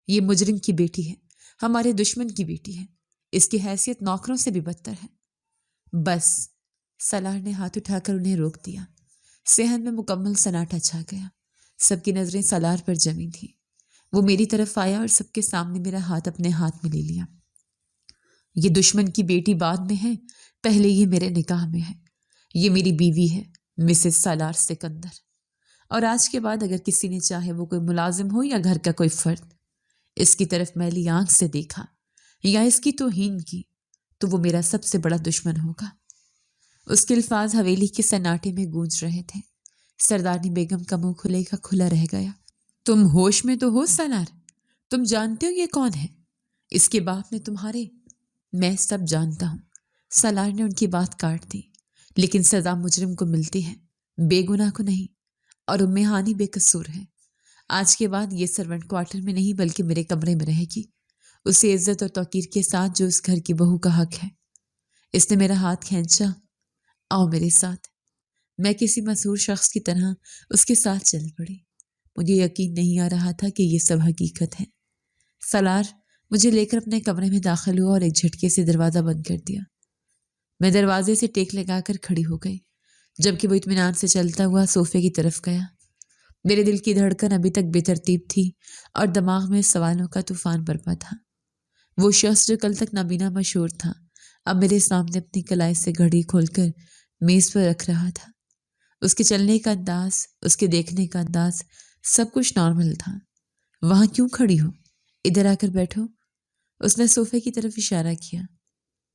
یہ مجرم کی بیٹی ہے، ہمارے دشمن کی بیٹی ہے. اس کی حیثیت نوکروں سے بھی بدتر ہے. بس. سالار نے ہاتھ اٹھا کر انہیں روک دیا. صحن میں مکمل سناٹا چھا گیا. سب کی نظریں سالار پر جمی تھیں. وہ میری طرف آیا اور سب کے سامنے میرا ہاتھ اپنے ہاتھ میں لے لیا. یہ دشمن کی بیٹی بعد میں ہے، پہلے یہ میرے نکاح میں ہے. یہ میری بیوی ہے، مسز سالار سکندر. اور آج کے بعد اگر کسی نے چاہے وہ کوئی ملازم ہو یا گھر کا کوئی فرد، اس کی طرف میلی آنکھ سے دیکھا یا اس کی توہین کی تو وہ میرا سب سے بڑا دشمن ہوگا. اس کے الفاظ حویلی کے سناٹے میں گونج رہے تھے. سردارنی بیگم کا منہ کھلے کا کھلا رہ گیا. تم ہوش میں تو ہو سالار؟ تم جانتے ہو یہ کون ہے؟ اس کے باپ نے تمہارے... میں سب جانتا ہوں. سالار نے ان کی بات کاٹ دی. لیکن سزا مجرم کو ملتی ہے، بے گناہ کو نہیں. اور ام ہانی بے قصور ہے. آج کے بعد یہ سرونٹ کوارٹر میں نہیں بلکہ میرے کمرے میں رہے گی، اسے عزت اور توقیر کے ساتھ جو اس گھر کی بہو کا حق ہے. اس نے میرا ہاتھ کھینچا. آؤ میرے ساتھ. میں کسی مسحور شخص کی طرح اس کے ساتھ چل پڑی. مجھے یقین نہیں آ رہا تھا کہ یہ سب حقیقت ہے. سالار مجھے لے کر اپنے کمرے میں داخل ہوا اور ایک جھٹکے سے دروازہ بند کر دیا. میں دروازے سے ٹیک لگا کر کھڑی ہو گئی جبکہ وہ اطمینان سے چلتا ہوا صوفے کی طرف گیا. میرے دل کی دھڑکن ابھی تک بے ترتیب تھی اور دماغ میں سوالوں کا طوفان برپا تھا. وہ شخص جو کل تک نابینا مشہور تھا اب میرے سامنے اپنی کلائی سے گھڑی کھول کر میز پر رکھ رہا تھا۔ اس کے چلنے کا انداز، اس کے دیکھنے کا انداز، سب کچھ نارمل تھا۔ وہاں کیوں کھڑی ہو؟ ادھر آ کر بیٹھو۔ اس نے صوفے کی طرف اشارہ کیا۔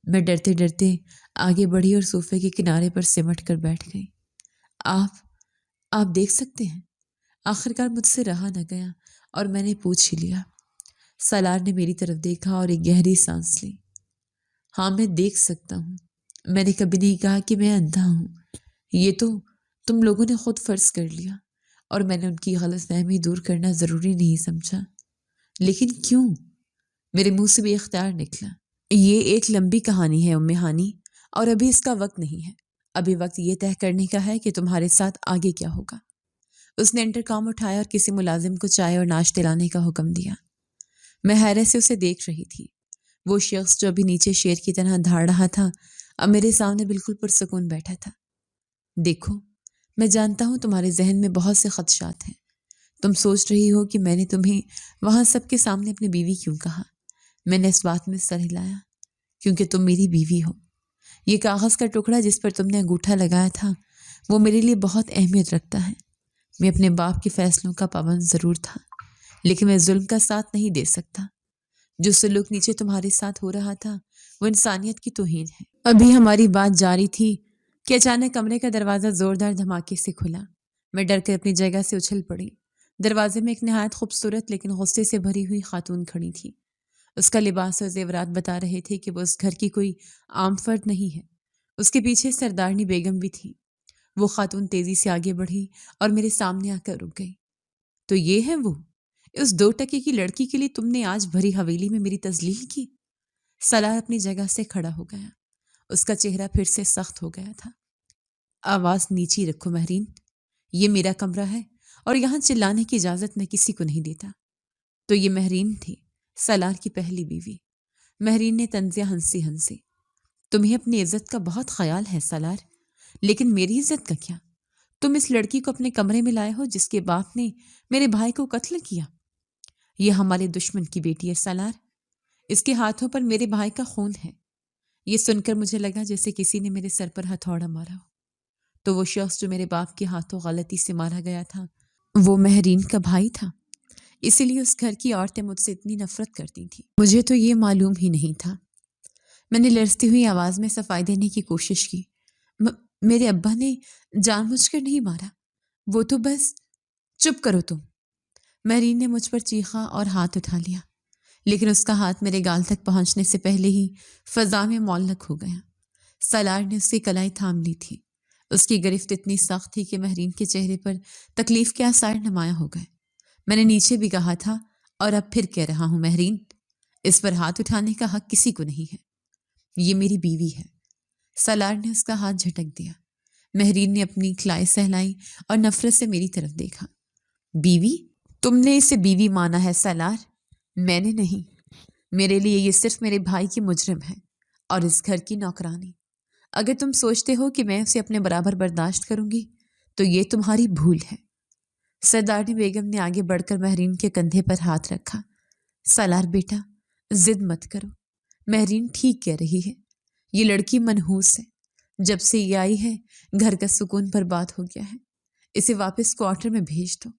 میں ڈرتے ڈرتے آگے بڑھی اور صوفے کے کنارے پر سمٹ کر بیٹھ گئی۔ آپ دیکھ سکتے ہیں؟ آخرکار مجھ سے رہا نہ گیا اور میں نے پوچھ ہی لیا۔ سالار نے میری طرف دیکھا اور ایک گہری سانس لی۔ ہاں، میں دیکھ سکتا ہوں۔ میں نے کبھی نہیں کہا کہ میں اندھا ہوں۔ یہ تو تم لوگوں نے خود فرض کر لیا اور میں نے ان کی غلط فہمی دور کرنا ضروری نہیں سمجھا۔ لیکن کیوں؟ میرے منہ سے بے اختیار نکلا۔ یہ ایک لمبی کہانی ہے امی ہانی، اور ابھی اس کا وقت نہیں ہے۔ ابھی وقت یہ طے کرنے کا ہے کہ تمہارے ساتھ آگے کیا ہوگا۔ اس نے انٹرکام اٹھایا اور کسی ملازم کو چائے اور ناشتے لانے کا حکم دیا۔ میں حیرت سے اسے دیکھ رہی تھی۔ وہ شخص جو ابھی نیچے شیر کی طرح دھاڑ رہا تھا، اب میرے سامنے بالکل پرسکون بیٹھا تھا۔ دیکھو، میں جانتا ہوں تمہارے ذہن میں بہت سے خدشات ہیں۔ تم سوچ رہی ہو کہ میں نے تمہیں وہاں سب کے سامنے اپنی بیوی کیوں کہا۔ میں نے اس بات میں سر ہلایا، کیونکہ تم میری بیوی ہو۔ یہ کاغذ کا ٹکڑا جس پر تم نے انگوٹھا لگایا تھا، وہ میرے لیے بہت اہمیت رکھتا ہے۔ میں اپنے باپ کے فیصلوں کا پابند ضرور تھا، لیکن میں ظلم کا ساتھ نہیں دے سکتا۔ جو سلوک نیچے تمہارے ساتھ ہو رہا تھا، وہ انسانیت کی توہین ہے۔ ابھی ہماری بات جاری تھی کہ اچانک کمرے کا دروازہ زوردار دھماکے سے کھلا۔ میں ڈر کر اپنی جگہ سے اچھل پڑی۔ دروازے میں ایک نہایت خوبصورت لیکن غصے سے بھری ہوئی خاتون کھڑی تھی۔ اس کا لباس اور زیورات بتا رہے تھے کہ وہ اس گھر کی کوئی عام فرد نہیں ہے۔ اس کے پیچھے سردارنی بیگم بھی تھی۔ وہ خاتون تیزی سے آگے بڑھی اور میرے سامنے آ کر رک گئی۔ تو یہ ہے وہ، اس 2 ٹکے کی لڑکی کے لیے تم نے آج بھری حویلی میں میری تذلیل کی؟ سالار اپنی جگہ سے کھڑا ہو گیا۔ اس کا چہرہ پھر سے سخت ہو گیا تھا۔ آواز نیچی رکھو مہرین، یہ میرا کمرہ ہے اور یہاں چلانے کی اجازت میں کسی کو نہیں دیتا۔ تو یہ مہرین تھی، سالار کی پہلی بیوی۔ مہرین نے طنزیہ ہنسی۔ تمہیں اپنی عزت کا بہت خیال ہے سالار، لیکن میری عزت کا کیا؟ تم اس لڑکی کو اپنے کمرے میں لائے ہو جس کے باپ نے میرے بھائی کو قتل کیا۔ یہ ہمارے دشمن کی بیٹی ہے سالار، اس کے ہاتھوں پر میرے بھائی کا خون ہے۔ یہ سن کر مجھے لگا جیسے کسی نے میرے سر پر ہتھوڑا مارا ہو۔ تو وہ شخص جو میرے باپ کے ہاتھوں غلطی سے مارا گیا تھا، وہ مہرین کا بھائی تھا۔ اسی لیے اس گھر کی عورتیں مجھ سے اتنی نفرت کرتی تھیں۔ مجھے تو یہ معلوم ہی نہیں تھا۔ میں نے لرزتی ہوئی آواز میں صفائی دینے کی کوشش کی۔ میرے ابا نے جان بوجھ کر نہیں مارا، وہ تو بس… چپ کرو تم۔ مہرین نے مجھ پر چیخا اور ہاتھ اٹھا لیا، لیکن اس کا ہاتھ میرے گال تک پہنچنے سے پہلے ہی فضا میں معلق ہو گیا۔ سالار نے اس کی کلائی تھام لی تھی۔ اس کی گرفت اتنی سخت تھی کہ مہرین کے چہرے پر تکلیف کے آثار نمایاں ہو گئے۔ میں نے نیچے بھی کہا تھا اور اب پھر کہہ رہا ہوں مہرین، اس پر ہاتھ اٹھانے کا حق کسی کو نہیں ہے۔ یہ میری بیوی ہے۔ سالار نے اس کا ہاتھ جھٹک دیا۔ مہرین نے اپنی کلائی سہلائی اور نفرت سے میری طرف دیکھا۔ بیوی؟ تم نے اسے بیوی مانا ہے سالار، میں نے نہیں۔ میرے لیے یہ صرف میرے بھائی کی مجرم ہے اور اس گھر کی نوکرانی۔ اگر تم سوچتے ہو کہ میں اسے اپنے برابر برداشت کروں گی تو یہ تمہاری بھول ہے۔ سردارنی بیگم نے آگے بڑھ کر مہرین کے کندھے پر ہاتھ رکھا۔ سالار بیٹا، ضد مت کرو، مہرین ٹھیک کہہ رہی ہے۔ یہ لڑکی منحوس ہے۔ جب سے یہ آئی ہے گھر کا سکون برباد ہو گیا ہے۔ اسے واپس کوارٹر میں بھیج دو۔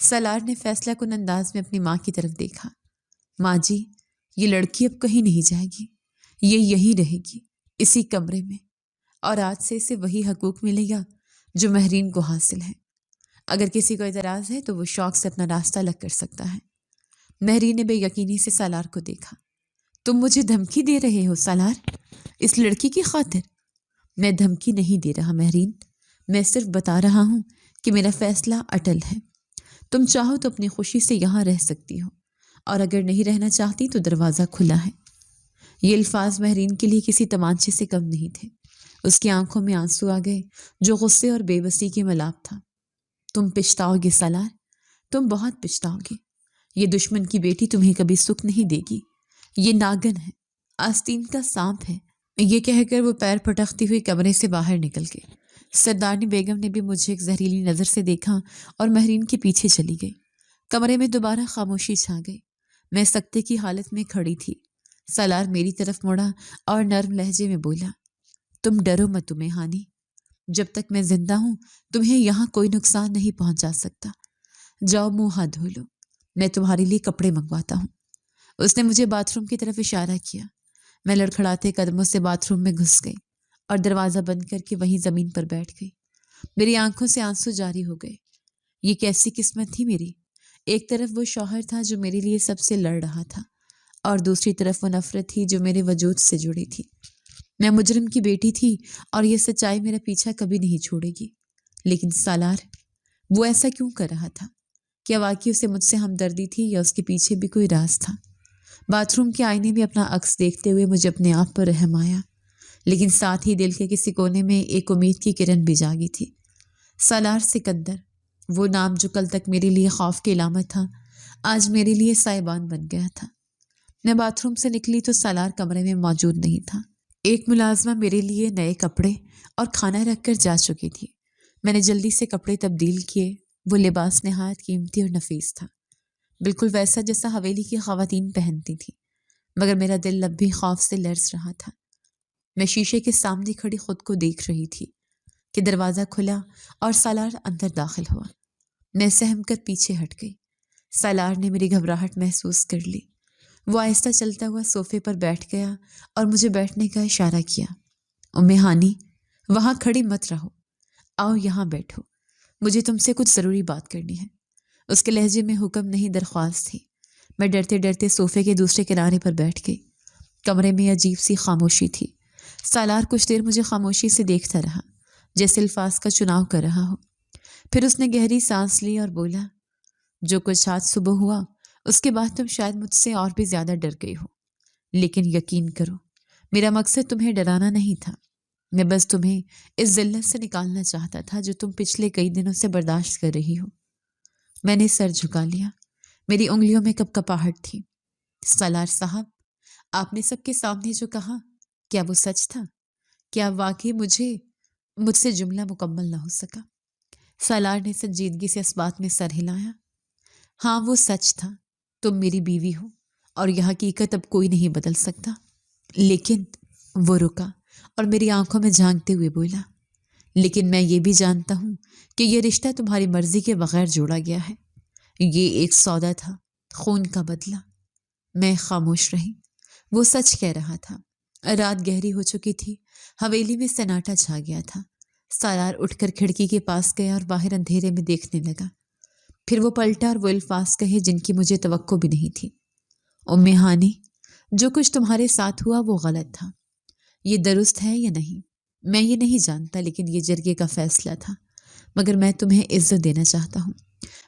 سالار نے فیصلہ کن انداز میں اپنی ماں کی طرف دیکھا۔ ماں جی، یہ لڑکی اب کہیں نہیں جائے گی، یہ یہیں رہے گی، اسی کمرے میں، اور آج سے اسے وہی حقوق ملے گا جو مہرین کو حاصل ہے۔ اگر کسی کو اعتراض ہے تو وہ شوق سے اپنا راستہ الگ کر سکتا ہے۔ مہرین نے بے یقینی سے سالار کو دیکھا۔ تم مجھے دھمکی دے رہے ہو سالار، اس لڑکی کی خاطر؟ میں دھمکی نہیں دے رہا مہرین، میں صرف بتا رہا ہوں کہ میرا فیصلہ اٹل ہے۔ تم چاہو تو اپنی خوشی سے یہاں رہ سکتی ہو، اور اگر نہیں رہنا چاہتی تو دروازہ کھلا ہے۔ یہ الفاظ مہرین کے لیے کسی تمانچے سے کم نہیں تھے۔ اس کی آنکھوں میں آنسو آ گئے جو غصے اور بے بسی کی ملاپ تھا۔ تم پچھتاؤ گے سالار، تم بہت پچھتاؤ گے۔ یہ دشمن کی بیٹی تمہیں کبھی سکھ نہیں دے گی۔ یہ ناگن ہے، آستین کا سانپ ہے۔ یہ کہہ کر وہ پیر پٹکتی ہوئی کمرے سے باہر نکل گئی۔ سردارنی بیگم نے بھی مجھے ایک زہریلی نظر سے دیکھا اور مہرین کے پیچھے چلی گئی۔ کمرے میں دوبارہ خاموشی چھا گئی۔ میں سکتے کی حالت میں کھڑی تھی۔ سالار میری طرف مڑا اور نرم لہجے میں بولا، تم ڈرو مت تمہیں ہانی، جب تک میں زندہ ہوں تمہیں یہاں کوئی نقصان نہیں پہنچا سکتا، جاؤ منہ ہاتھ دھو لو، میں تمہارے لیے کپڑے منگواتا ہوں۔ اس نے مجھے باتھ روم کی طرف اشارہ کیا۔ میں لڑکھڑاتے قدموں سے باتھ روم میں گھس گئی اور دروازہ بند کر کے وہیں زمین پر بیٹھ گئی۔ میری آنکھوں سے آنسو جاری ہو گئے۔ یہ کیسی قسمت تھی میری، ایک طرف وہ شوہر تھا جو میرے لیے سب سے لڑ رہا تھا، اور دوسری طرف وہ نفرت تھی جو میرے وجود سے جڑی تھی۔ میں مجرم کی بیٹی تھی اور یہ سچائی میرا پیچھا کبھی نہیں چھوڑے گی۔ لیکن سالار، وہ ایسا کیوں کر رہا تھا؟ کیا واقعی اسے مجھ سے ہمدردی تھی یا اس کے پیچھے بھی کوئی راز تھا؟ باتھ روم کے آئینے میں اپنا عکس دیکھتے ہوئے مجھے اپنے آپ پر رحم آیا، لیکن ساتھ ہی دل کے کسی کونے میں ایک امید کی کرن بھی جاگی تھی۔ سالار سکندر، وہ نام جو کل تک میرے لیے خوف کی علامت تھا، آج میرے لیے سائبان بن گیا تھا۔ میں باتھ روم سے نکلی تو سالار کمرے میں موجود نہیں تھا۔ ایک ملازمہ میرے لیے نئے کپڑے اور کھانا رکھ کر جا چکی تھی۔ میں نے جلدی سے کپڑے تبدیل کیے۔ وہ لباس نہایت قیمتی اور نفیس تھا، بالکل ویسا جیسا حویلی کی خواتین پہنتی تھی، مگر میرا دل اب بھی خوف سے لرز رہا تھا۔ میں شیشے کے سامنے کھڑی خود کو دیکھ رہی تھی کہ دروازہ کھلا اور سالار اندر داخل ہوا۔ میں سہم کر پیچھے ہٹ گئی۔ سالار نے میری گھبراہٹ محسوس کر لی۔ وہ آہستہ چلتا ہوا صوفے پر بیٹھ گیا اور مجھے بیٹھنے کا اشارہ کیا۔ ام ہانی، وہاں کھڑی مت رہو، آؤ یہاں بیٹھو، مجھے تم سے کچھ ضروری بات کرنی ہے۔ اس کے لہجے میں حکم نہیں درخواست تھی۔ میں ڈرتے ڈرتے صوفے کے دوسرے کنارے پر بیٹھ گئی۔ کمرے میں عجیب سی خاموشی تھی۔ سالار کچھ دیر مجھے خاموشی سے دیکھتا رہا، جیسے الفاظ کا چناؤ کر رہا ہو۔ پھر اس نے گہری سانس لی اور بولا، جو کچھ آج صبح ہوا اس کے بعد تم شاید مجھ سے اور بھی زیادہ ڈر گئی ہو، لیکن یقین کرو میرا مقصد تمہیں ڈرانا نہیں تھا۔ میں بس تمہیں اس ذلت سے نکالنا چاہتا تھا جو تم پچھلے کئی دنوں سے برداشت کر رہی ہو۔ میں نے سر جھکا لیا، میری انگلیوں میں کپکپاہٹ تھی۔ سالار صاحب، آپ نے سب کے سامنے جو کہا، کیا وہ سچ تھا؟ کیا واقعی مجھ سے جملہ مکمل نہ ہو سکا؟ سالار نے سنجیدگی سے اس بات میں سر ہلایا۔ ہاں، وہ سچ تھا، تم میری بیوی ہو اور یہ حقیقت اب کوئی نہیں بدل سکتا۔ لیکن وہ رکا اور میری آنکھوں میں جھانکتے ہوئے بولا، لیکن میں یہ بھی جانتا ہوں کہ یہ رشتہ تمہاری مرضی کے بغیر جوڑا گیا ہے۔ یہ ایک سودا تھا، خون کا بدلہ۔ میں خاموش رہی۔ وہ سچ کہہ رہا تھا۔ رات گہری ہو چکی تھی، حویلی میں سناٹا چھا گیا تھا۔ سالار اٹھ کر کھڑکی کے پاس گیا اور باہر اندھیرے میں دیکھنے لگا۔ پھر وہ پلٹا اور وہ الفاظ کہے جن کی مجھے توقع بھی نہیں تھی۔ ام ہانی، جو کچھ تمہارے ساتھ ہوا وہ غلط تھا۔ یہ درست ہے یا نہیں میں یہ نہیں جانتا، لیکن یہ جرگے کا فیصلہ تھا۔ مگر میں تمہیں عزت دینا چاہتا ہوں،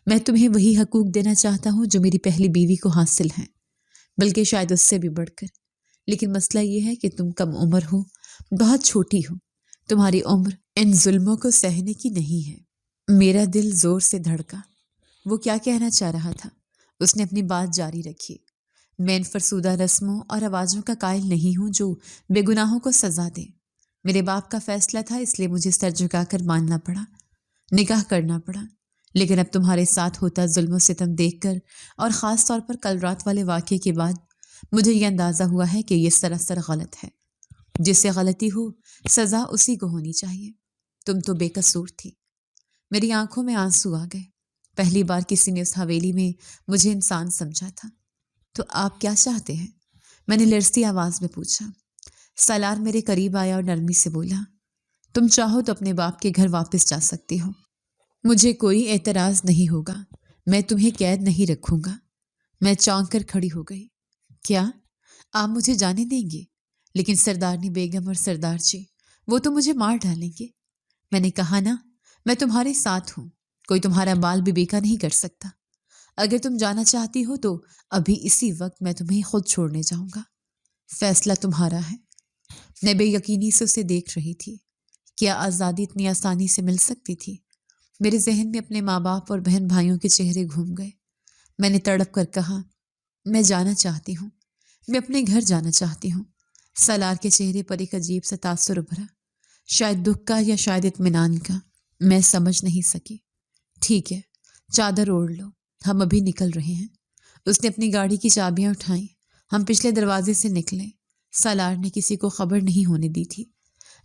میں تمہیں وہی حقوق دینا چاہتا ہوں جو میری پہلی بیوی کو حاصل ہیں، بلکہ شاید اس سے بھی بڑھ کر۔ لیکن مسئلہ یہ ہے کہ تم کم عمر ہو، بہت چھوٹی ہو، تمہاری عمر ان ظلموں کو سہنے کی نہیں ہے۔ میرا دل زور سے دھڑکا۔ وہ کیا کہنا چاہ رہا تھا؟ اس نے اپنی بات جاری رکھی۔ میں ان فرسودہ رسموں اور رواجوں کا قائل نہیں ہوں جو بے گناہوں کو سزا دیں۔ میرے باپ کا فیصلہ تھا، اس لیے مجھے سر جھکا کر ماننا پڑا، نکاح کرنا پڑا۔ لیکن اب تمہارے ساتھ ہوتا ظلم و ستم دیکھ کر اور خاص طور پر کل رات والے واقعے کے بعد مجھے یہ اندازہ ہوا ہے کہ یہ سراسر غلط ہے۔ جس سے غلطی ہو سزا اسی کو ہونی چاہیے۔ تم تو بے قصور تھی۔ میری آنکھوں میں آنسو آ گئے۔ پہلی بار کسی نے اس حویلی میں مجھے انسان سمجھا تھا۔ تو آپ کیا چاہتے ہیں؟ میں نے لرزتی آواز میں پوچھا۔ سالار میرے قریب آیا اور نرمی سے بولا، تم چاہو تو اپنے باپ کے گھر واپس جا سکتی ہو، مجھے کوئی اعتراض نہیں ہوگا، میں تمہیں قید نہیں رکھوں گا۔ میں چونک کر کھڑی ہو گئی۔ کیا آپ مجھے جانے دیں گے؟ لیکن سردارنی بیگم اور سردار جی، وہ تو مجھے مار ڈالیں گے۔ میں نے کہا نا، میں تمہارے ساتھ ہوں، کوئی تمہارا بال بھی بیکا نہیں کر سکتا۔ اگر تم جانا چاہتی ہو تو ابھی اسی وقت میں تمہیں خود چھوڑنے جاؤں گا، فیصلہ تمہارا ہے۔ میں بے یقینی سے اسے دیکھ رہی تھی۔ کیا آزادی اتنی آسانی سے مل سکتی تھی؟ میرے ذہن میں اپنے ماں باپ اور بہن بھائیوں کے چہرے گھوم گئے۔ میں نے تڑپ کر کہا، میں جانا چاہتی ہوں، میں اپنے گھر جانا چاہتی ہوں۔ سالار کے چہرے پر ایک عجیب سا تاثر ابھرا، شاید دکھ کا یا شاید اطمینان کا، میں سمجھ نہیں سکی۔ ٹھیک ہے، چادر اوڑھ لو، ہم ابھی نکل رہے ہیں۔ اس نے اپنی گاڑی کی چابیاں اٹھائیں ہم پچھلے دروازے سے نکلے۔ سالار نے کسی کو خبر نہیں ہونے دی تھی۔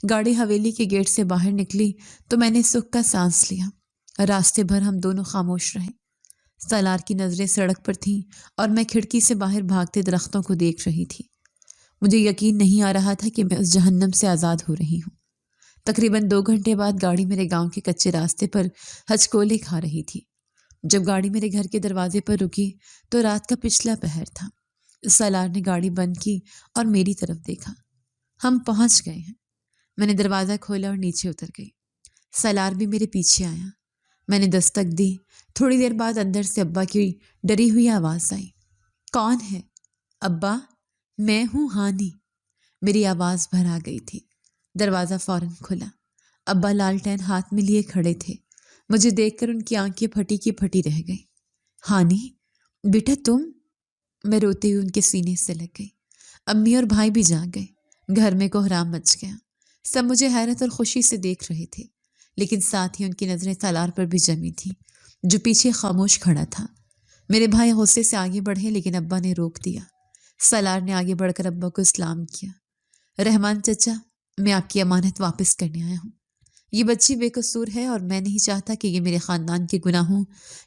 گاڑی حویلی کے گیٹ سے باہر نکلی تو میں نے سکھ کا سانس لیا۔ راستے بھر ہم دونوں خاموش رہے۔ سالار کی نظریں سڑک پر تھیں اور میں کھڑکی سے باہر بھاگتے درختوں کو دیکھ رہی تھی۔ مجھے یقین نہیں آ رہا تھا کہ میں اس جہنم سے آزاد ہو رہی ہوں۔ تقریباً 2 گھنٹے بعد گاڑی میرے گاؤں کے کچے راستے پر ہچکولے کھا رہی تھی۔ جب گاڑی میرے گھر کے دروازے پر رکی تو رات کا پچھلا پہر تھا۔ سالار نے گاڑی بند کی اور میری طرف دیکھا۔ ہم پہنچ گئے ہیں۔ میں نے دروازہ کھولا اور نیچے اتر گئی۔ سالار بھی میرے پیچھے آیا۔ میں نے دستک دی۔ تھوڑی دیر بعد اندر سے ابا کی ڈری ہوئی آواز آئی۔ کون ہے؟ ابا، میں ہوں ہانی۔ میری آواز بھر آ گئی تھی۔ دروازہ فوراً کھلا۔ ابا لالٹین ہاتھ میں لیے کھڑے تھے۔ مجھے دیکھ کر ان کی آنکھیں پھٹی کی پھٹی رہ گئی۔ ہانی، بیٹا تم؟ میں روتے ہوئے ان کے سینے سے لگ گئی۔ امی اور بھائی بھی جاگ گئے۔ گھر میں کوہرام مچ گیا۔ سب مجھے حیرت اور خوشی سے دیکھ رہے تھے، لیکن ساتھ ہی ان کی نظریں سالار پر بھی جمی تھیں، جو پیچھے خاموش کھڑا تھا۔ میرے بھائی غصے سے آگے بڑھے لیکن ابا نے روک دیا۔ سالار نے آگے بڑھ کر ابا کو سلام کیا۔ رحمان چچا، میں آپ کی امانت واپس کرنے آیا ہوں۔ یہ بچی بے قصور ہے اور میں نہیں چاہتا کہ یہ میرے خاندان کے گناہوں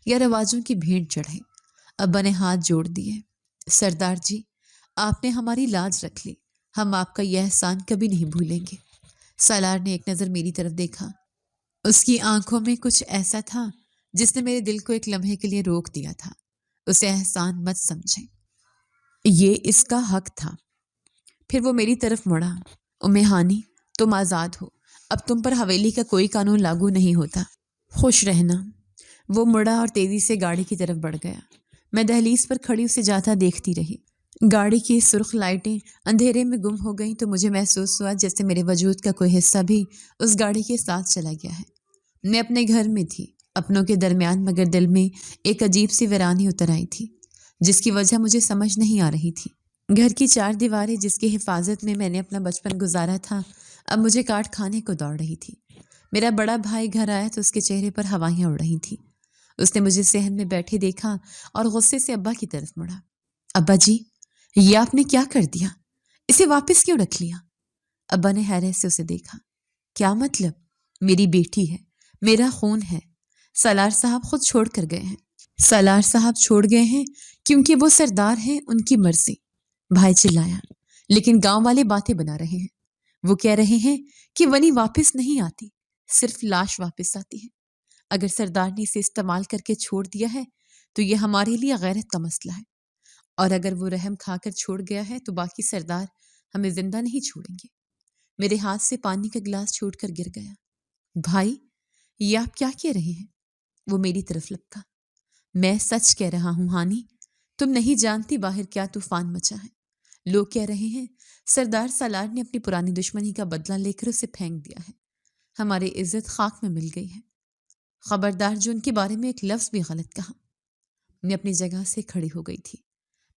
یا رواجوں کی بھینٹ چڑھے۔ ابا نے ہاتھ جوڑ دیے۔ سردار جی، آپ نے ہماری لاج رکھ لی۔ ہم آپ کا یہ احسان کبھی نہیں بھولیں گے۔ سالار نے ایک نظر میری طرف دیکھا۔ اس کی آنکھوں میں کچھ ایسا تھا جس نے میرے دل کو ایک لمحے کے لیے روک دیا تھا۔ اسے احسان مت سمجھیں، یہ اس کا حق تھا۔ پھر وہ میری طرف مڑا۔ ہانی، تم آزاد ہو۔ اب تم پر حویلی کا کوئی قانون لاگو نہیں ہوتا۔ خوش رہنا۔ وہ مڑا اور تیزی سے گاڑی کی طرف بڑھ گیا۔ میں دہلیز پر کھڑی اسے جاتا دیکھتی رہی۔ گاڑی کی سرخ لائٹیں اندھیرے میں گم ہو گئیں تو مجھے محسوس ہوا جیسے میرے وجود کا کوئی حصہ بھی اس گاڑی کے ساتھ چلا گیا ہے۔ میں اپنے گھر میں تھی، اپنوں کے درمیان، مگر دل میں ایک عجیب سی ویرانی اتر آئی تھی جس کی وجہ مجھے سمجھ نہیں آ رہی تھی۔ گھر کی 4 دیواریں جس کی حفاظت میں نے اپنا بچپن گزارا تھا اب مجھے کاٹ کھانے کو دوڑ رہی تھی۔ میرا بڑا بھائی گھر آیا تو اس کے چہرے پر ہوائیاں اڑ رہی تھیں۔ اس نے مجھے صحن میں بیٹھے دیکھا اور غصے سے ابا کی طرف مڑا۔ ابا جی، یہ آپ نے کیا کر دیا؟ اسے واپس کیوں رکھ لیا؟ ابا نے حیرت سے اسے دیکھا۔ کیا مطلب؟ میری بیٹی ہے، میرا خون ہے۔ سالار صاحب خود چھوڑ کر گئے ہیں۔ سالار صاحب چھوڑ گئے ہیں کیونکہ وہ سردار ہیں، ان کی مرضی۔ بھائی چلایا۔ لیکن گاؤں والے باتیں بنا رہے ہیں۔ وہ کہہ رہے ہیں کہ ونی واپس نہیں آتی، صرف لاش واپس آتی ہے۔ اگر سردار نے اسے استعمال کر کے چھوڑ دیا ہے تو یہ ہمارے لیے غیرت کا مسئلہ ہے، اور اگر وہ رحم کھا کر چھوڑ گیا ہے تو باقی سردار ہمیں زندہ نہیں چھوڑیں گے۔ میرے ہاتھ سے پانی کا گلاس چھوٹ کر گر گیا۔ بھائی، یہ آپ کیا کہہ رہے ہیں؟ وہ میری طرف لپکا۔ میں سچ کہہ رہا ہوں ہانی، تم نہیں جانتی باہر کیا طوفان مچا ہے۔ لوگ کہہ رہے ہیں سردار سالار نے اپنی پرانی دشمنی کا بدلہ لے کر اسے پھینک دیا ہے۔ ہماری عزت خاک میں مل گئی ہے۔ خبردار جو ان کے بارے میں ایک لفظ بھی غلط کہا۔ میں اپنی جگہ سے کھڑی ہو گئی تھی۔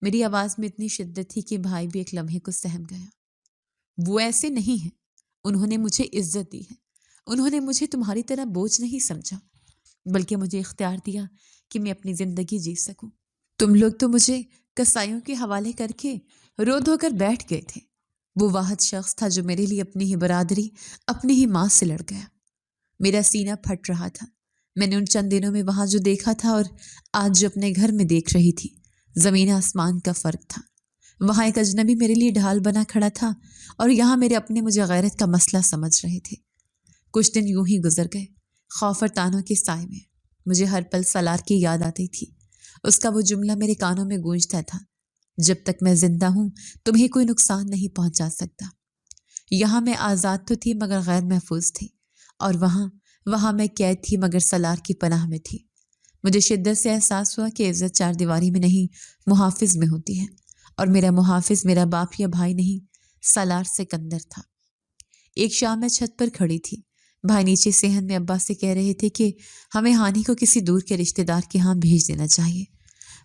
میری آواز میں اتنی شدت تھی کہ بھائی بھی ایک لمحے کو سہم گیا۔ وہ ایسے نہیں ہیں، انہوں نے مجھے عزت دی ہے، انہوں نے مجھے تمہاری طرح بوجھ نہیں سمجھا، بلکہ مجھے اختیار دیا کہ میں اپنی زندگی جی سکوں۔ تم لوگ تو مجھے کسائیوں کے حوالے کر کے رو دھو کر بیٹھ گئے تھے۔ وہ واحد شخص تھا جو میرے لیے اپنی ہی برادری، اپنی ہی ماں سے لڑ گیا۔ میرا سینہ پھٹ رہا تھا۔ میں نے ان چند دنوں میں وہاں جو دیکھا تھا اور آج جو اپنے گھر میں دیکھ رہی تھی، زمین آسمان کا فرق تھا۔ وہاں ایک اجنبی میرے لیے ڈھال بنا کھڑا تھا اور یہاں میرے اپنے مجھے غیرت کا مسئلہ سمجھ رہے تھے۔ کچھ دن یوں ہی گزر گئے، خوف اور تانوں کے سائے میں۔ مجھے ہر پل سالار کی یاد آتی تھی۔ اس کا وہ جملہ میرے کانوں میں گونجتا تھا، جب تک میں زندہ ہوں تمہیں کوئی نقصان نہیں پہنچا سکتا۔ یہاں میں آزاد تو تھی مگر غیر محفوظ تھی، اور وہاں میں قید تھی مگر سالار کی پناہ میں تھی۔ مجھے شدت سے احساس ہوا کہ عزت 4 دیواری میں نہیں، محافظ میں ہوتی ہے، اور میرا محافظ میرا باپ یا بھائی نہیں، سالار سکندر تھا۔ ایک شام میں چھت پر کھڑی تھی۔ بھائی نیچے صحن میں ابا سے کہہ رہے تھے کہ ہمیں ہانی کو کسی دور کے رشتہ دار کے ہاں بھیج دینا چاہیے،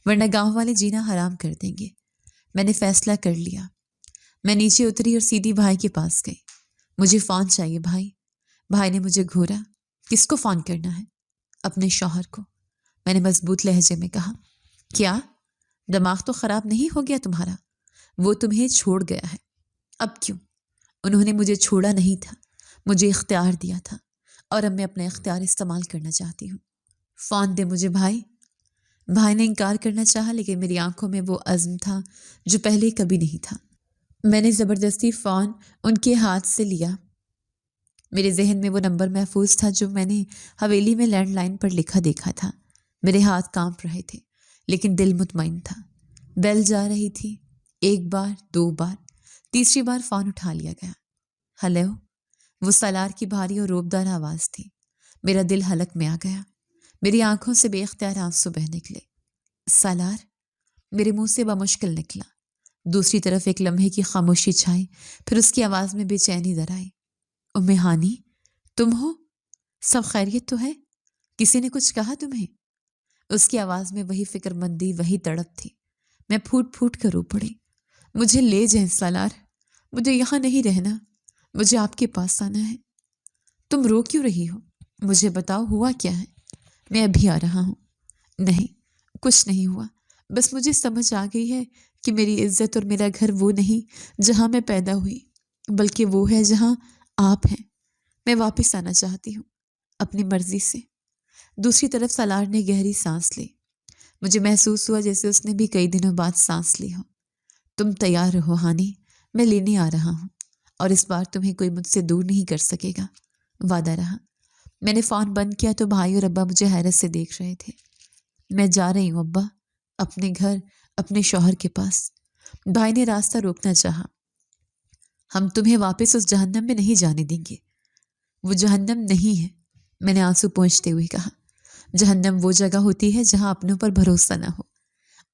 ورنہ گاؤں والے جینا حرام کر دیں گے۔ میں نے فیصلہ کر لیا۔ میں نیچے اتری اور سیدھی بھائی کے پاس گئی۔ مجھے فون چاہیے بھائی۔ بھائی نے مجھے گھورا۔ کس کو فون کرنا ہے؟ اپنے شوہر کو، میں نے مضبوط لہجے میں کہا۔ کیا دماغ تو خراب نہیں ہو گیا تمہارا؟ وہ تمہیں چھوڑ گیا ہے۔ اب کیوں؟ انہوں نے مجھے چھوڑا نہیں تھا، مجھے اختیار دیا تھا، اور اب میں اپنا اختیار استعمال کرنا چاہتی ہوں۔ فون دے مجھے بھائی۔ بھائی نے انکار کرنا چاہا، لیکن میری آنکھوں میں وہ عزم تھا جو پہلے کبھی نہیں تھا۔ میں نے زبردستی فون ان کے ہاتھ سے لیا۔ میرے ذہن میں وہ نمبر محفوظ تھا جو میں نے حویلی میں لینڈ لائن پر لکھا دیکھا تھا۔ میرے ہاتھ کانپ رہے تھے، لیکن دل مطمئن تھا۔ بیل جا رہی تھی، ایک بار، دو بار، تیسری بار فون اٹھا لیا گیا۔ ہیلو، وہ سالار کی بھاری اور روبدار آواز تھی۔ میرا دل حلق میں آ گیا، میری آنکھوں سے بے اختیار آنسو بہہ نکلے۔ سالار، میرے منہ سے بمشکل نکلا۔ دوسری طرف ایک لمحے کی خاموشی چھائی، پھر اس کی آواز میں بے چینی در آئی۔ ام ہانی، تم ہو؟ سب خیریت تو ہے؟ کسی نے کچھ کہا تمہیں؟ اس کی آواز میں وہی فکر مندی، وہی تڑپ تھی۔ میں پھوٹ پھوٹ کر رو پڑی۔ مجھے لے جائیں سالار، مجھے یہاں نہیں رہنا، مجھے آپ کے پاس آنا ہے۔ تم رو کیوں رہی ہو؟ مجھے بتاؤ، ہوا کیا ہے؟ میں ابھی آ رہا ہوں۔ نہیں، کچھ نہیں ہوا، بس مجھے سمجھ آ گئی ہے کہ میری عزت اور میرا گھر وہ نہیں جہاں میں پیدا ہوئی، بلکہ وہ ہے جہاں آپ ہیں۔ میں واپس آنا چاہتی ہوں، اپنی مرضی سے۔ دوسری طرف سالار نے گہری سانس لی۔ مجھے محسوس ہوا جیسے اس نے بھی کئی دنوں بعد سانس لی ہو۔ تم تیار رہو ہانی، میں لینے آ رہا ہوں، اور اس بار تمہیں کوئی مجھ سے دور نہیں کر سکے گا، وعدہ رہا۔ میں نے فون بند کیا تو بھائی اور ابا مجھے حیرت سے دیکھ رہے تھے۔ میں جا رہی ہوں ابا، اپنے گھر، اپنے شوہر کے پاس۔ بھائی نے راستہ روکنا چاہا۔ ہم تمہیں واپس اس جہنم میں نہیں جانے دیں گے۔ وہ جہنم نہیں ہے، میں نے آنسو پونچھتے ہوئے کہا۔ جہنم وہ جگہ ہوتی ہے جہاں اپنوں پر بھروسہ نہ ہو،